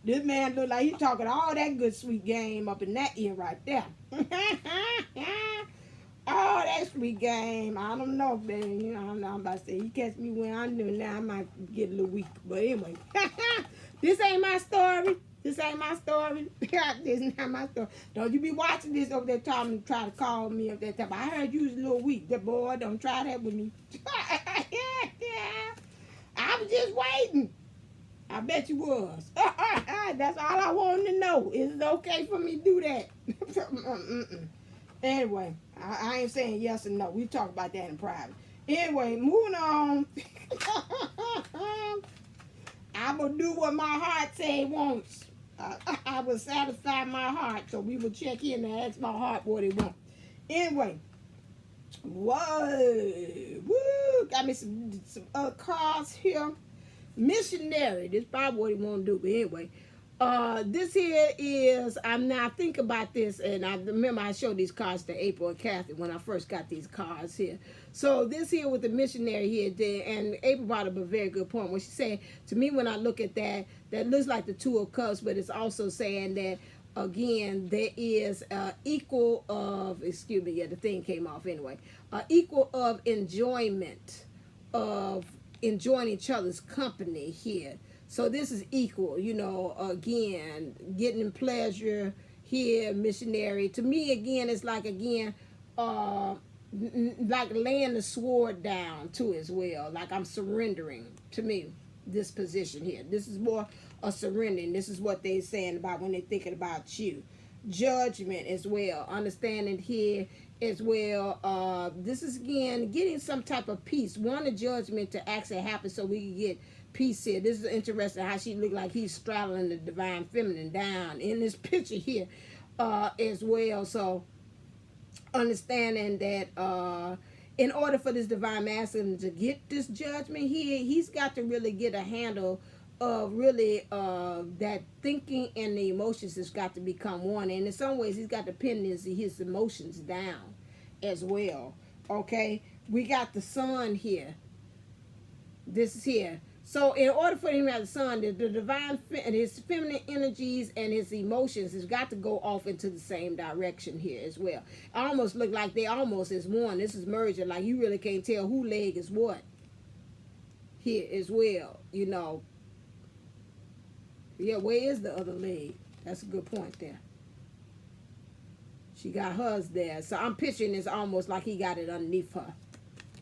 This man look like he's talking all that good sweet game up in that ear right there. Oh, that sweet game. I don't know, baby. You know, I'm about to say, you catch me when I knew. Now I might get a little weak. But anyway, this ain't my story. This ain't my story. This is not my story. Don't you be watching this over there try to call me up that time. I heard you was a little weak. That boy, don't try that with me. I was just waiting. I bet you was. That's all I wanted to know. Is it okay for me to do that? Anyway, I ain't saying yes or no. We talk about that in private. Anyway, moving on. I will do what my heart say it wants. I will satisfy my heart. So we will check in and ask my heart what it wants. Anyway. Whoa. Woo. Got me some cards here. Missionary. This is probably what he want to do. But anyway. This here is, I'm now thinking about this, and I remember I showed these cards to April and Kathy when I first got these cards here. So this here with the missionary here, and April brought up a very good point. When she said, to me when I look at that, that looks like the Two of Cups, but it's also saying that, again, there is equal of, excuse me, yeah, the thing came off anyway, equal of enjoyment of enjoying each other's company here. So this is equal, you know, again, getting pleasure here, missionary. To me, again, it's like, again, like laying the sword down too as well. Like I'm surrendering, to me, this position here. This is more a surrendering. This is what they're saying about when they're thinking about you. Judgment as well. Understanding here as well. This is, again, getting some type of peace. Want a judgment to actually happen so we can get peace here. This is interesting how she looked like he's straddling the divine feminine down in this picture here as well. So understanding that in order for this divine masculine to get this judgment here, he's got to really get a handle of really that thinking and the emotions has got to become one. And in some ways, he's got to pin his emotions down as well. Okay, we got the sun here. This is here. So in order for him to have the sun, the divine, his feminine energies and his emotions has got to go off into the same direction here as well. It almost look like they almost is one. This is merging. Like you really can't tell who leg is what here as well, you know. Yeah, where is the other leg? That's a good point there. She got hers there. So I'm picturing it's almost like he got it underneath her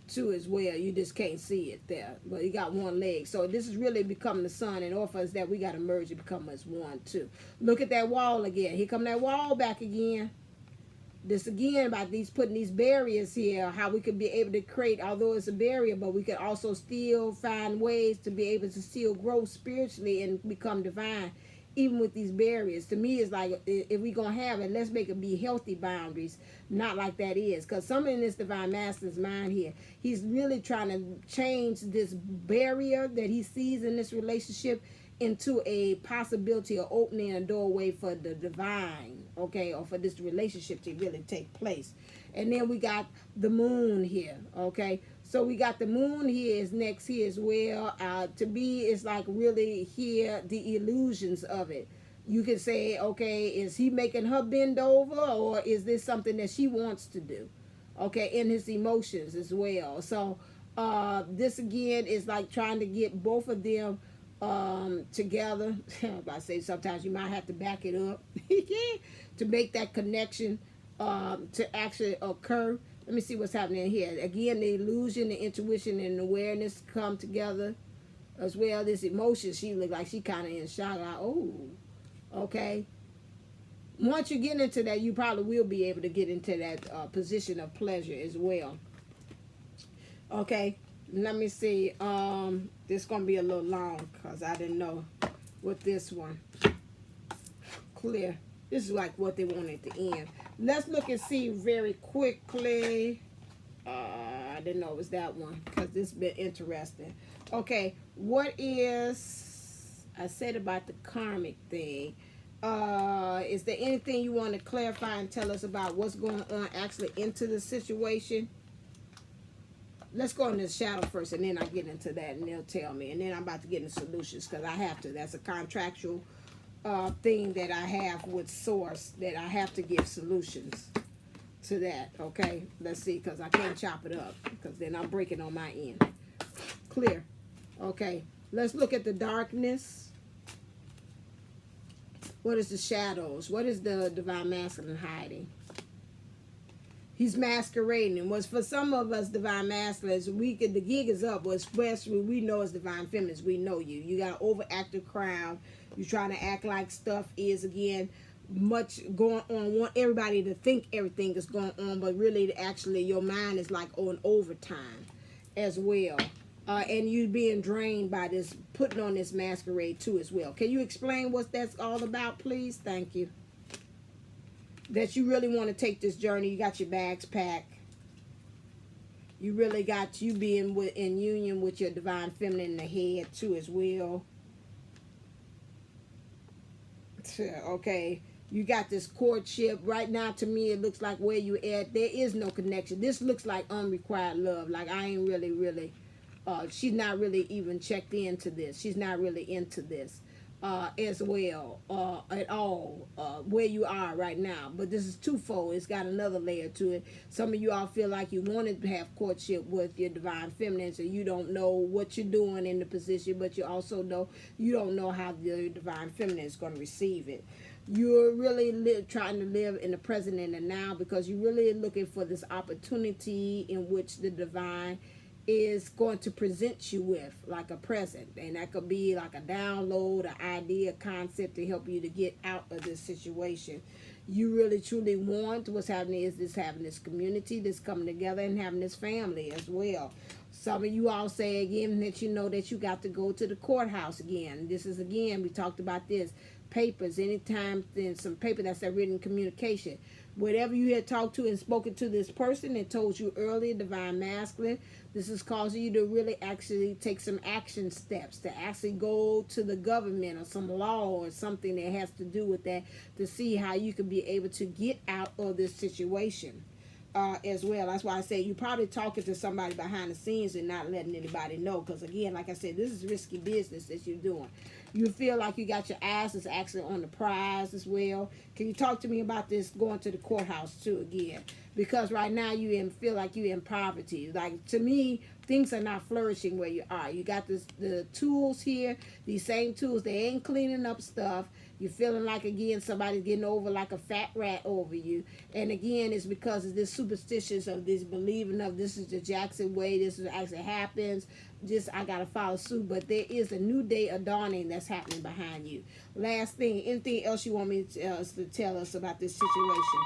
too as well. You just can't see it there. But he got one leg. So this is really becoming the sun, and offer us that we got to merge and become as one too. Look at that wall again. Here come that wall back again. This again about these putting these barriers here, how we could be able to create, although it's a barrier, but we could also still find ways to be able to still grow spiritually and become divine, even with these barriers. To me, it's like, if we're going to have it, let's make it be healthy boundaries, not like that is. Because something in this divine master's mind here, he's really trying to change this barrier that he sees in this relationship into a possibility of opening a doorway for the divine, okay, or for this relationship to really take place. And then we got the moon here, okay. So we got the moon here is next here as well. To be is like really here the illusions of it. You can say, okay, is he making her bend over, or is this something that she wants to do? Okay, in his emotions as well. So this again is like trying to get both of them together. I say sometimes you might have to back it up to make that connection to actually occur. Let me see what's happening here. Again, the illusion, the intuition, and awareness come together as well. This emotion, she looked like she kind of in shock. Like, oh, okay. Once you get into that, you probably will be able to get into that position of pleasure as well. Okay, let me see. This is going to be a little long because I didn't know what this one. Clear. This is like what they want at the end. Let's look and see very quickly. I didn't know it was that one because this has been interesting. Okay, what is, I said about the karmic thing. Is there anything you want to clarify and tell us about what's going on actually into the situation? Let's go into the shadow first, and then I get into that, and they'll tell me. And then I'm about to get into solutions because I have to. That's a contractual thing that I have with Source, that I have to give solutions to that. Okay, let's see, because I can't chop it up because then I'm breaking on my end. Clear. Okay, let's look at the darkness. What is the shadows? What is the divine masculine hiding? He's masquerading. And was for some of us divine masculines, the gig is up, but especially we know as divine feminines, we know you. You got an overactive crowd. You're trying to act like stuff is, again, much going on. Want everybody to think everything is going on, but really, actually, your mind is like on overtime as well. And you being drained by this, putting on this masquerade too as well. Can you explain what that's all about, please? Thank you. That you really want to take this journey. You got your bags packed. You really got you being in union with your divine feminine in the head too as well. Okay, you got this courtship right now. To me, it looks like where you at, there is no connection. This looks like unrequited love. Like I ain't really she's not really even checked into this. She's not really into this as well at all where you are right now. But this is twofold. It's got another layer to it. Some of you all feel like you wanted to have courtship with your divine feminine, so you don't know what you're doing in the position, but you also know you don't know how the divine feminine is going to receive it. You're really trying to live in the present and the now, because you're really looking for this opportunity in which the divine is going to present you with like a present, and that could be like a download, an idea, concept to help you to get out of this situation. You really truly want what's happening is this, having this community, this coming together, and having this family as well. Some of you all say again that you know that you got to go to the courthouse again. This is, again, we talked about this, papers, anytime there's some paper, that's a written communication. Whatever you had talked to and spoken to this person and told you earlier, divine masculine, this is causing you to really actually take some action steps, to actually go to the government or some law or something that has to do with that, to see how you can be able to get out of this situation as well. That's why I say you're probably talking to somebody behind the scenes and not letting anybody know, because again, like I said, this is risky business that you're doing. You feel like you got your eyes is actually on the prize as well. Can you talk to me about this going to the courthouse too again? Because right now feel like you're in poverty. Like, to me, things are not flourishing where you are. You got the tools here, these same tools. They ain't cleaning up stuff. You're feeling like, again, somebody's getting over like a fat rat over you. And again, it's because of this superstitious of this believing of this is the Jackson way, this is actually happens. Just, I got to follow suit. But there is a new day of dawning that's happening behind you. Last thing, anything else you want me to tell us about this situation?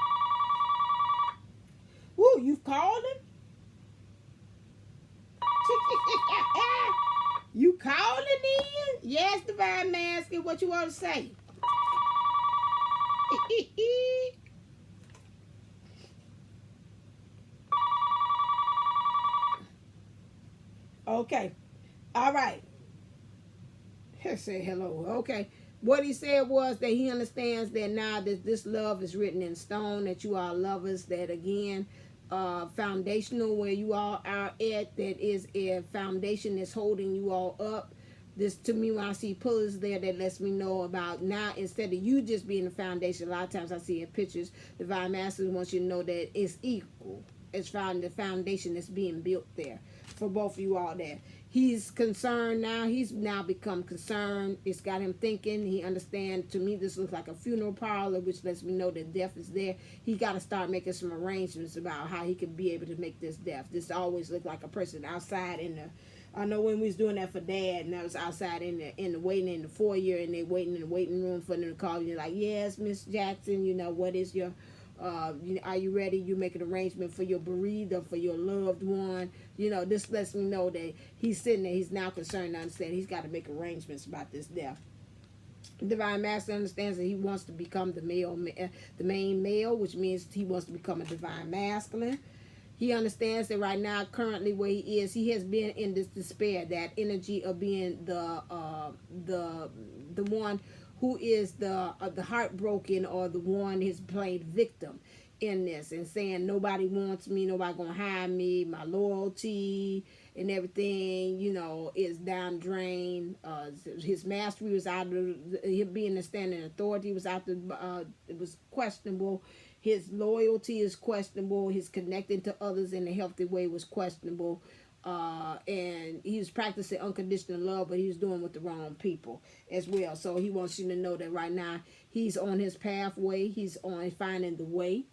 Woo, you've called him? You called it in? Yes, Divine Masculine. What you want to say? Okay. All right. Say hello. Okay. What he said was that he understands that now that this love is written in stone, that you are lovers, that again, foundational where you all are at, that is a foundation that's holding you all up. This, to me, when I see pillars there, that lets me know about now, instead of you just being the foundation, a lot of times I see in pictures, Divine Master wants you to know that it's equal. It's found the foundation that's being built there for both of you all there. He's concerned now. He's now become concerned. It's got him thinking. He understands. To me, this looks like a funeral parlor, which lets me know that death is there. He got to start making some arrangements about how he can be able to make this death. This always looked like a person outside in the. I know when we was doing that for Dad, and I was outside in the waiting in the foyer, and they waiting in the waiting room for them to call you. Like, yes, Miss Jackson, you know, what is your are you ready? You make an arrangement for your bereaved or for your loved one. You know, this lets me know that he's sitting there. He's now concerned to understand he's got to make arrangements about this death. Divine Master understands that he wants to become the main male, which means he wants to become a Divine Masculine. He understands that right now, currently where he has been in this despair, that energy of being the one who is the heartbroken, or the one who's played victim in this, and saying nobody wants me, nobody gonna hire me, my loyalty and everything, you know, is down drain. His mastery was out of him, being a standing authority was out the it was questionable. His loyalty is questionable. His connecting to others in a healthy way was questionable. And he was practicing unconditional love, but he was doing with the wrong people as well. So he wants you to know that right now he's on his pathway. He's on finding the way.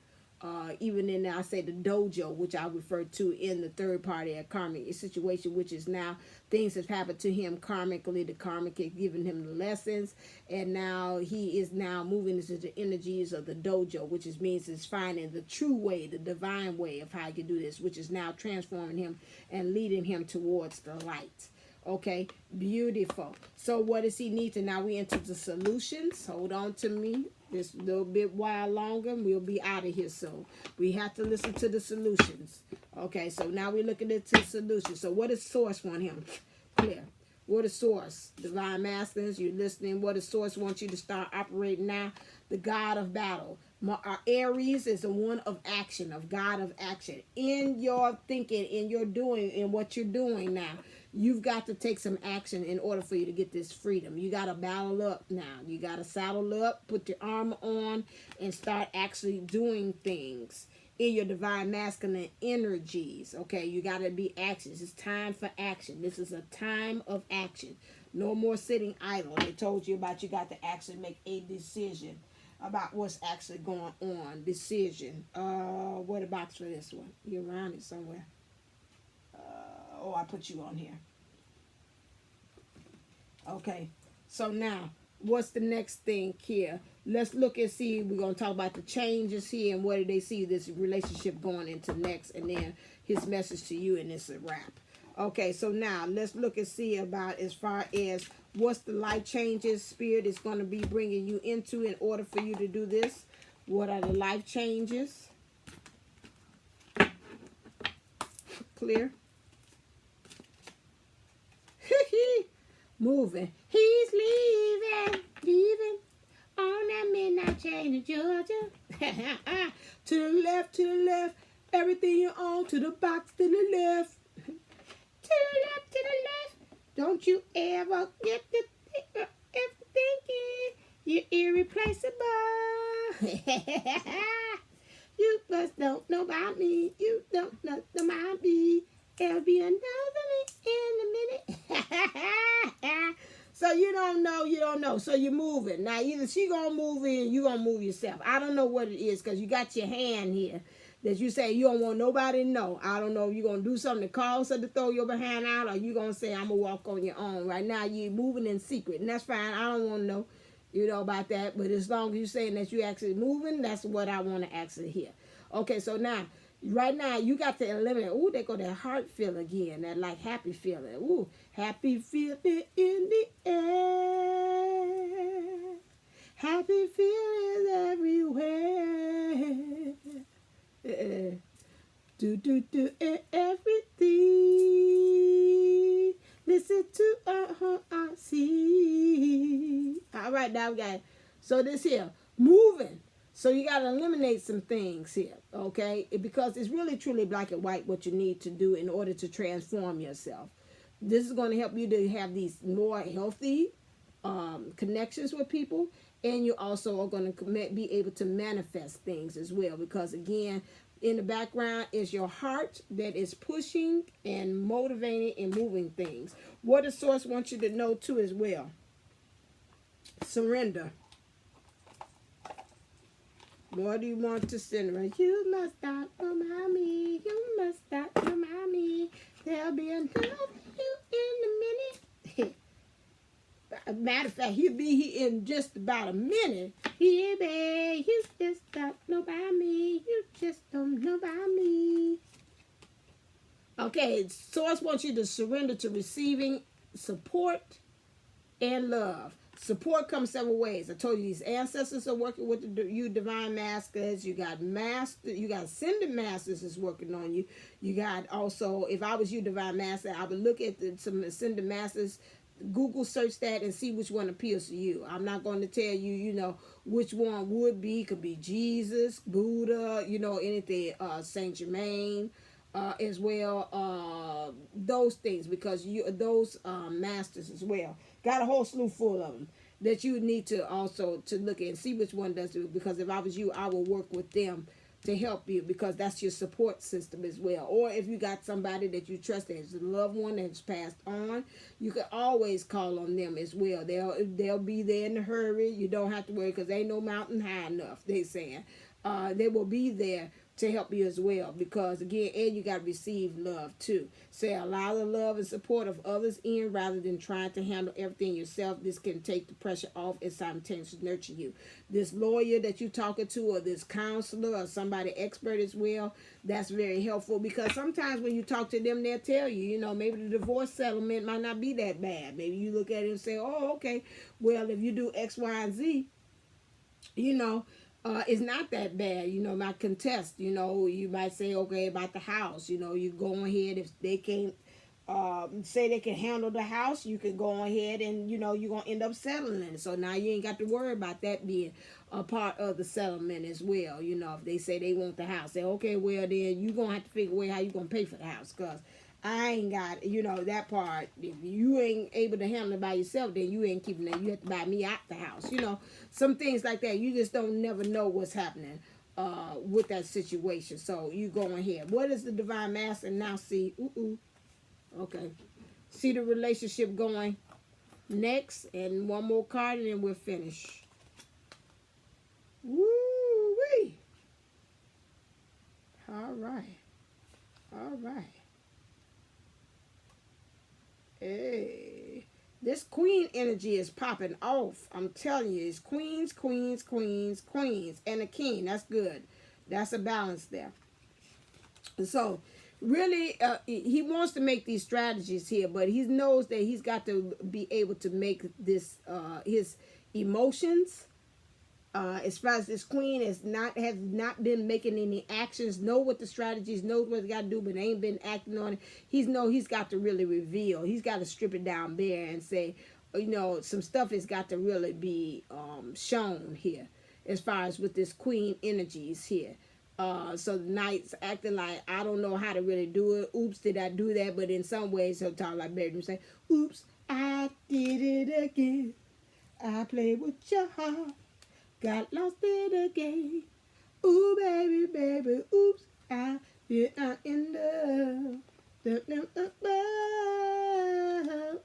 Even in, I say, the dojo, which I refer to in the third party of karmic situation, which is now things have happened to him karmically. The karmic has given him the lessons, and now he is now moving into the energies of the dojo, which means it's finding the true way, the divine way of how you can do this, which is now transforming him and leading him towards the light. Okay, beautiful. So what does he need to, now we into the solutions. Hold on to me this little bit while longer, and we'll be out of here soon. We have to listen to the solutions. Okay, so now we're looking at the solutions. So what does Source want him? Clear. What is Source? Divine Masters, you're listening. What does Source want you to start operating now? The God of battle. Aries is the one of action, of God of action. In your thinking, in your doing, in what you're doing now, you've got to take some action in order for you to get this freedom. You got to battle up now. You got to saddle up, put your armor on, and start actually doing things in your Divine Masculine energies. Okay, you got to be actions. It's time for action. This is a time of action. No more sitting idle. I told you about you got to actually make a decision about what's actually going on. Decision. What a box for this one. You're around it somewhere. Oh, I put you on here. Okay. So now, what's the next thing here? Let's look and see. We're going to talk about the changes here and where do they see this relationship going into next, and then his message to you, and it's a wrap. Okay, so now let's look and see about as far as what's the life changes Spirit is going to be bringing you into in order for you to do this. What are the life changes? Clear? Moving. He's leaving on that midnight train to Georgia. To the left, everything you own, to the box, to the left. To the left. Don't you ever get the if thinking you're irreplaceable. You must don't know about me. You don't know about me. There'll be another me in a minute. So you don't know, you don't know. So you're moving. Now either she gonna move in, you gonna move yourself. I don't know what it is because you got your hand here that you say you don't want nobody to know. I don't know if you're gonna do something to cause her to throw your behind out, or you gonna say I'm gonna walk on your own. Right now you're moving in secret, and that's fine. I don't want to know, about that. But as long as you're saying that you actually moving, that's what I want to actually hear. Okay, so now. Right now, you got to eliminate. Ooh, they go that heart feel again. That like happy feeling. Ooh, happy feeling in the air. Happy feelings everywhere. Do everything. Listen to I see. All right, now we got it. So this here, moving. So you got to eliminate some things here, okay? Because it's really truly black and white what you need to do in order to transform yourself. This is going to help you to have these more healthy connections with people. And you also are going to be able to manifest things as well. Because again, in the background is your heart that is pushing and motivating and moving things. What the source wants you to know too as well. Surrender. What do you want to surrender? You must not remind me. You must not remind me. There'll be another you in a minute. Matter of fact, he'll be here in just about a minute. Here, babe, you just don't know about me. You just don't know about me. Okay, source wants you to surrender to receiving support and love. Support comes several ways. I told you these ancestors are working with you divine masters. You got ascended masters is working on you. You got also, if I was you divine master, I would look at some ascended masters, Google search that and see which one appeals to you. I'm not going to tell you, which one would be. Could be Jesus, Buddha, anything, Saint Germain. As well, those things, because those masters as well got a whole slew full of them that you need to also to look at and see which one does it. Because if I was you, I will work with them to help you, because that's your support system as well. Or if you got somebody that you trust as a loved one that's passed on, you can always call on them as well. They'll be there in a hurry. You don't have to worry, because ain't no mountain high enough, they saying. They will be there to help you as well, because again, and you got to receive love too. So allow the love and support of others in rather than trying to handle everything yourself. This can take the pressure off and simultaneously nurture you. This lawyer that you're talking to, or this counselor, or somebody expert as well, that's very helpful, because sometimes when you talk to them, they'll tell you, maybe the divorce settlement might not be that bad. Maybe you look at it and say, oh, okay, well, if you do X, Y, and Z, it's not that bad, might contest, you might say, okay, about the house, you go ahead, if they can't say they can handle the house, you can go ahead and, you're going to end up settling it. So now you ain't got to worry about that being a part of the settlement as well. If they say they want the house, say, okay, well, then you're going to have to figure out how you're going to pay for the house, because I ain't got, that part. If you ain't able to handle it by yourself, then you ain't keeping it. You have to buy me out the house. Some things like that. You just don't never know what's happening with that situation. So you go ahead. What is the divine master? Now see, okay. See the relationship going next, and one more card, and then we'll finish. Woo-wee. All right. Hey, this queen energy is popping off. I'm telling you, it's queens, and a king. That's good. That's a balance there. So, really, he wants to make these strategies here, but he knows that he's got to be able to make this his emotions. As far as this queen has not been making any actions, know what the strategies, knows what he got to do, but ain't been acting on it. He's got to really reveal. He's got to strip it down bare and say, some stuff has got to really be shown here, as far as with this queen energies here. So the knight's acting like, I don't know how to really do it. Oops, did I do that? But in some ways, he'll talk like Barry and say, oops, I did it again. I played with your heart, got lost in the game. Ooh, baby, baby, oops, I did not in love.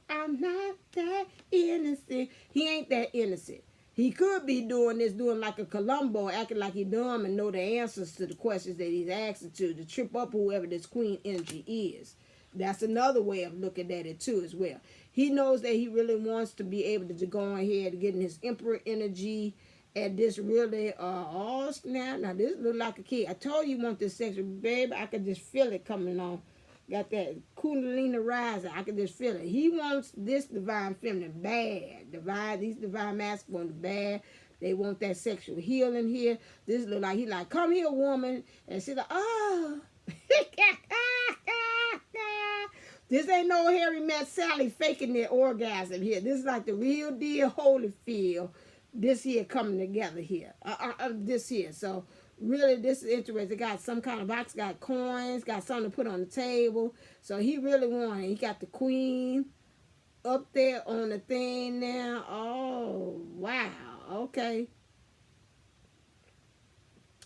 I'm not that innocent. He ain't that innocent. He could be doing like a Columbo, acting like he dumb and know the answers to the questions that he's asking to trip up whoever this queen energy is. That's another way of looking at it too as well. He knows that he really wants to be able to go ahead and get in his emperor energy. And this really, oh snap, now this look like a kid. I told you want this section, baby. I could just feel it coming on. Got that Kundalini rising. I can just feel it. He wants this divine feminine bad. These divine masculine bad. They want that sexual healing here. This look like he like, come here, woman. And she's like, oh. This ain't no Harry Met Sally faking their orgasm here. This is like the real deal Holyfield. This here coming together here. This here. So really, this is interesting. Got some kind of box, got coins, got something to put on the table. So he really wanted. He got the queen up there on the thing now. Oh, wow. Okay.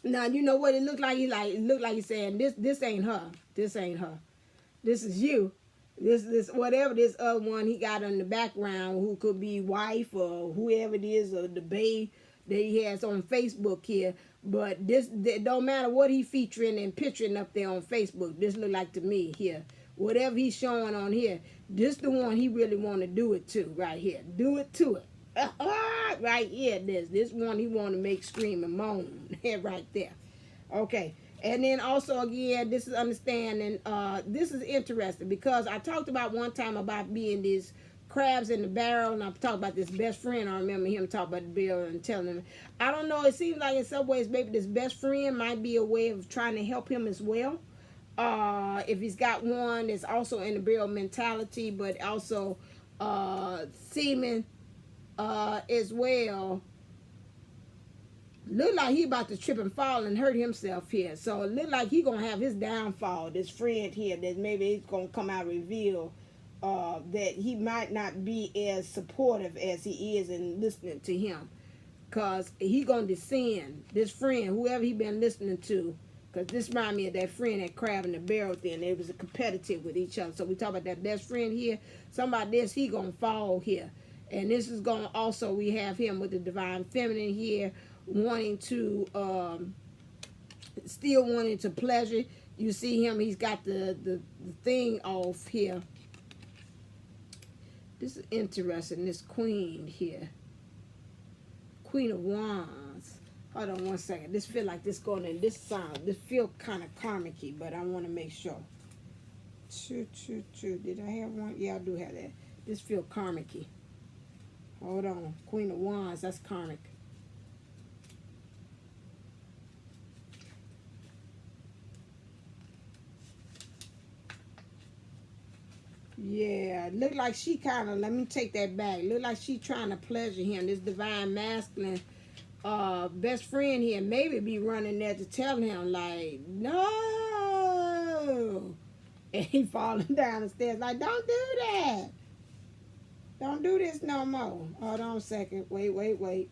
Now, you know what it looked like? It looked like he's saying, this ain't her. This ain't her. This is you. This whatever this other one he got in the background, who could be wife or whoever it is, or the babe that he has on Facebook here. But this don't matter what he featuring and picturing up there on Facebook. This look like to me here. Whatever he's showing on here, this the one he really want to do it to right here. Do it to it. Right here, this one he want to make scream and moan. Right there. Okay. And then also again, this is understanding, this is interesting because I talked about one time about being these crabs in the barrel, and I talked about this best friend. I remember him talking about the barrel and telling him, I don't know, it seems like in some ways maybe this best friend might be a way of trying to help him as well. If he's got one that's also in the barrel mentality, but also seeming as well. Look like he about to trip and fall and hurt himself here. So it look like he gonna have his downfall. This friend here that maybe he's gonna come out and reveal that he might not be as supportive as he is in listening to him, cause he gonna descend. This friend, whoever he been listening to, cause this remind me of that friend that crab in the barrel thing. They was competitive with each other. So we talk about that best friend here. Somebody this he gonna fall here, and this is gonna also we have him with the divine feminine here. Wanting to still wanting to pleasure. You see him, he's got the thing off here. This is interesting, this queen here, Queen of Wands. Hold on one second. This feel like this going in this sound, this feel kind of karmic-y, but I want to make sure. Did I have one? Yeah, I do have that. This feel karmic-y. Hold on. Queen of Wands, that's karmic. Yeah, look like she kind of, let me take that back. Look like she trying to pleasure him. This divine masculine best friend here maybe be running there to tell him like, no. And he falling down the stairs like, don't do that. Don't do this no more. Hold on a second. Wait.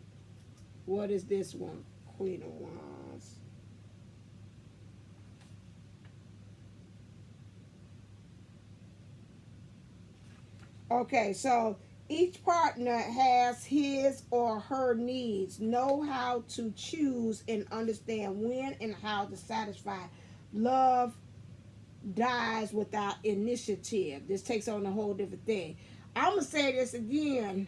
What is this one? Queen of Wands. Okay, so each partner has his or her needs. Know how to choose and understand when and how to satisfy. Love dies without initiative. This takes on a whole different thing. I'm going to say this again.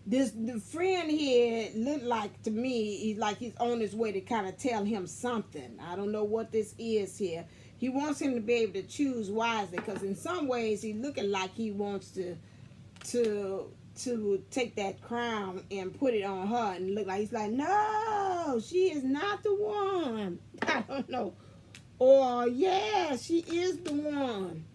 The friend here looked like to me, he's on his way to kind of tell him something. I don't know what this is here. He wants him to be able to choose wisely, because in some ways he's looking like he wants to take that crown and put it on her, and look like he's like, no, she is not the one. I don't know. Or yeah, she is the one.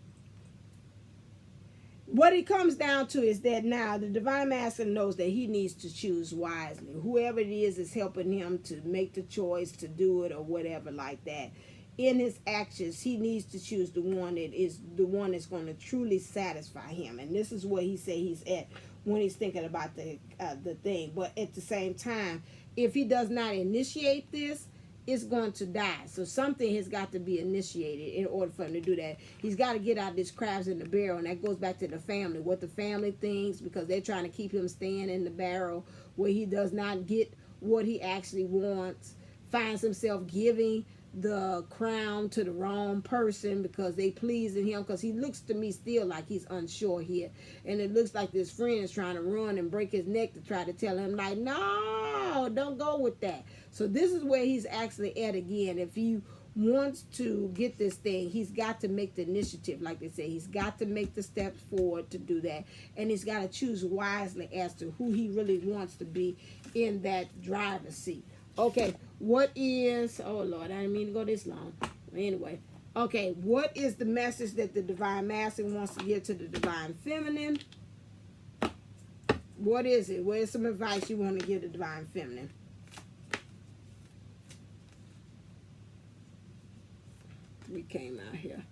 What it comes down to is that now the divine masculine knows that he needs to choose wisely. Whoever it is helping him to make the choice to do it or whatever like that. In his actions, he needs to choose the one that is the one that's going to truly satisfy him. And this is where he say he's at. when he's thinking about the thing. But at the same time, if he does not initiate this, it's going to die. So something has got to be initiated in order for him to do that. He's got to get out this crabs in the barrel, and that goes back to the family, what the family thinks, because they're trying to keep him staying in the barrel where he does not get what he actually wants, finds himself giving the crown to the wrong person because they pleasing him, because he looks to me still like he's unsure here, and it looks like this friend is trying to run and break his neck to try to tell him, like, no, don't go with that. So this is where he's actually at again. If he wants to get this thing, he's got to make the initiative, like they say. He's got to make the steps forward to do that, and he's got to choose wisely as to who he really wants to be in that driver's seat. Okay, what is, oh Lord, I didn't mean to go this long. Anyway, okay, what is the message that the Divine Masculine wants to give to the Divine Feminine? What is it? What is some advice you want to give the Divine Feminine? We came out here.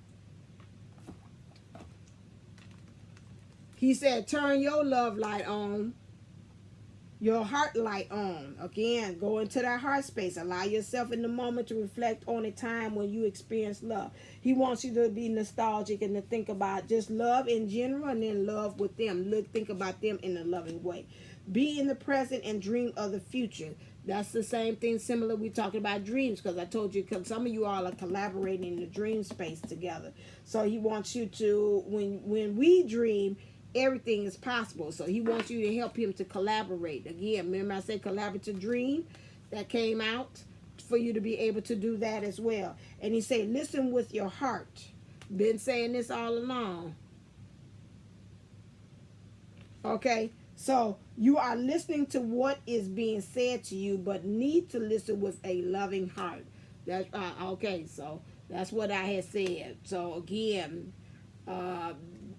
He said, turn your love light on. Your heart light on. Again, go into that heart space. Allow yourself in the moment to reflect on a time when you experienced love. He wants you to be nostalgic and to think about just love in general, and then love with them. Think about them in a loving way. Be in the present and dream of the future. That's the same thing, similar. We're talking about dreams, because I told you, because some of you all are collaborating in the dream space together. So he wants you to, when we dream, everything is possible. So he wants you to help him to collaborate. Again, remember I said collaborative dream that came out for you to be able to do that as well. And he said, listen with your heart. Been saying this all along. Okay, so you are listening to what is being said to you, but need to listen with a loving heart. That's okay. So that's what I had said. So again,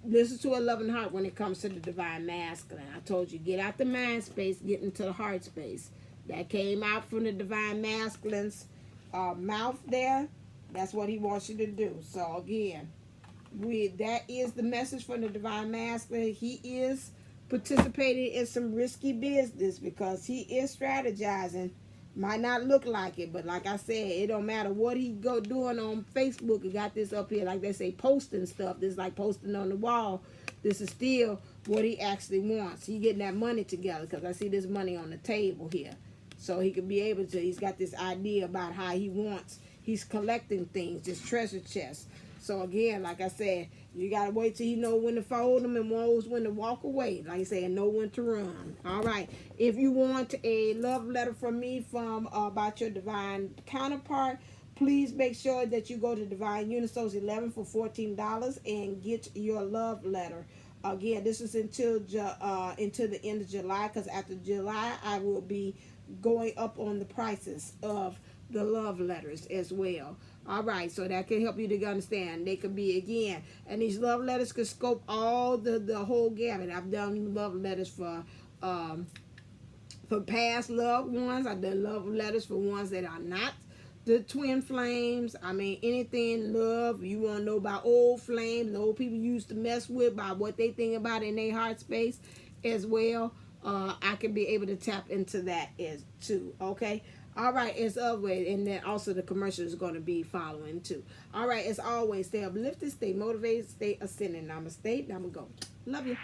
listen to a loving heart when it comes to the Divine Masculine. I told you, get out the mind space, get into the heart space. That came out from the Divine Masculine's mouth there. That's what he wants you to do. So again, that is the message from the Divine Masculine. He is participating in some risky business because he is strategizing. Might not look like it, but like I said, it don't matter what he go doing on Facebook. He got this up here, like they say, posting stuff. This is like posting on the wall. This is still what he actually wants. He getting that money together, because I see this money on the table here. So he could be able to, he's got this idea about how he wants. He's collecting things, this treasure chest. So again, like I said, you got to wait till you know when to fold them and knows when to walk away. Like I said, and know when to run. All right. If you want a love letter from me from about your divine counterpart, please make sure that you go to Divineunisouls 11 for $14 and get your love letter. Again, this is until the end of July, because after July, I will be going up on the prices of the love letters as well. All right, so that can help you to understand. They could be, again, and these love letters could scope all the whole gamut. I've done love letters for past loved ones. I've done love letters for ones that are not the twin flames. I mean, anything love, you want to know about old flames, old people you used to mess with, about what they think about in their heart space as well. I can be able to tap into that as too, okay? All right, as always, and then also the commercial is going to be following too. All right, as always, stay uplifted, stay motivated, stay ascending. Namaste, Namago. Love you.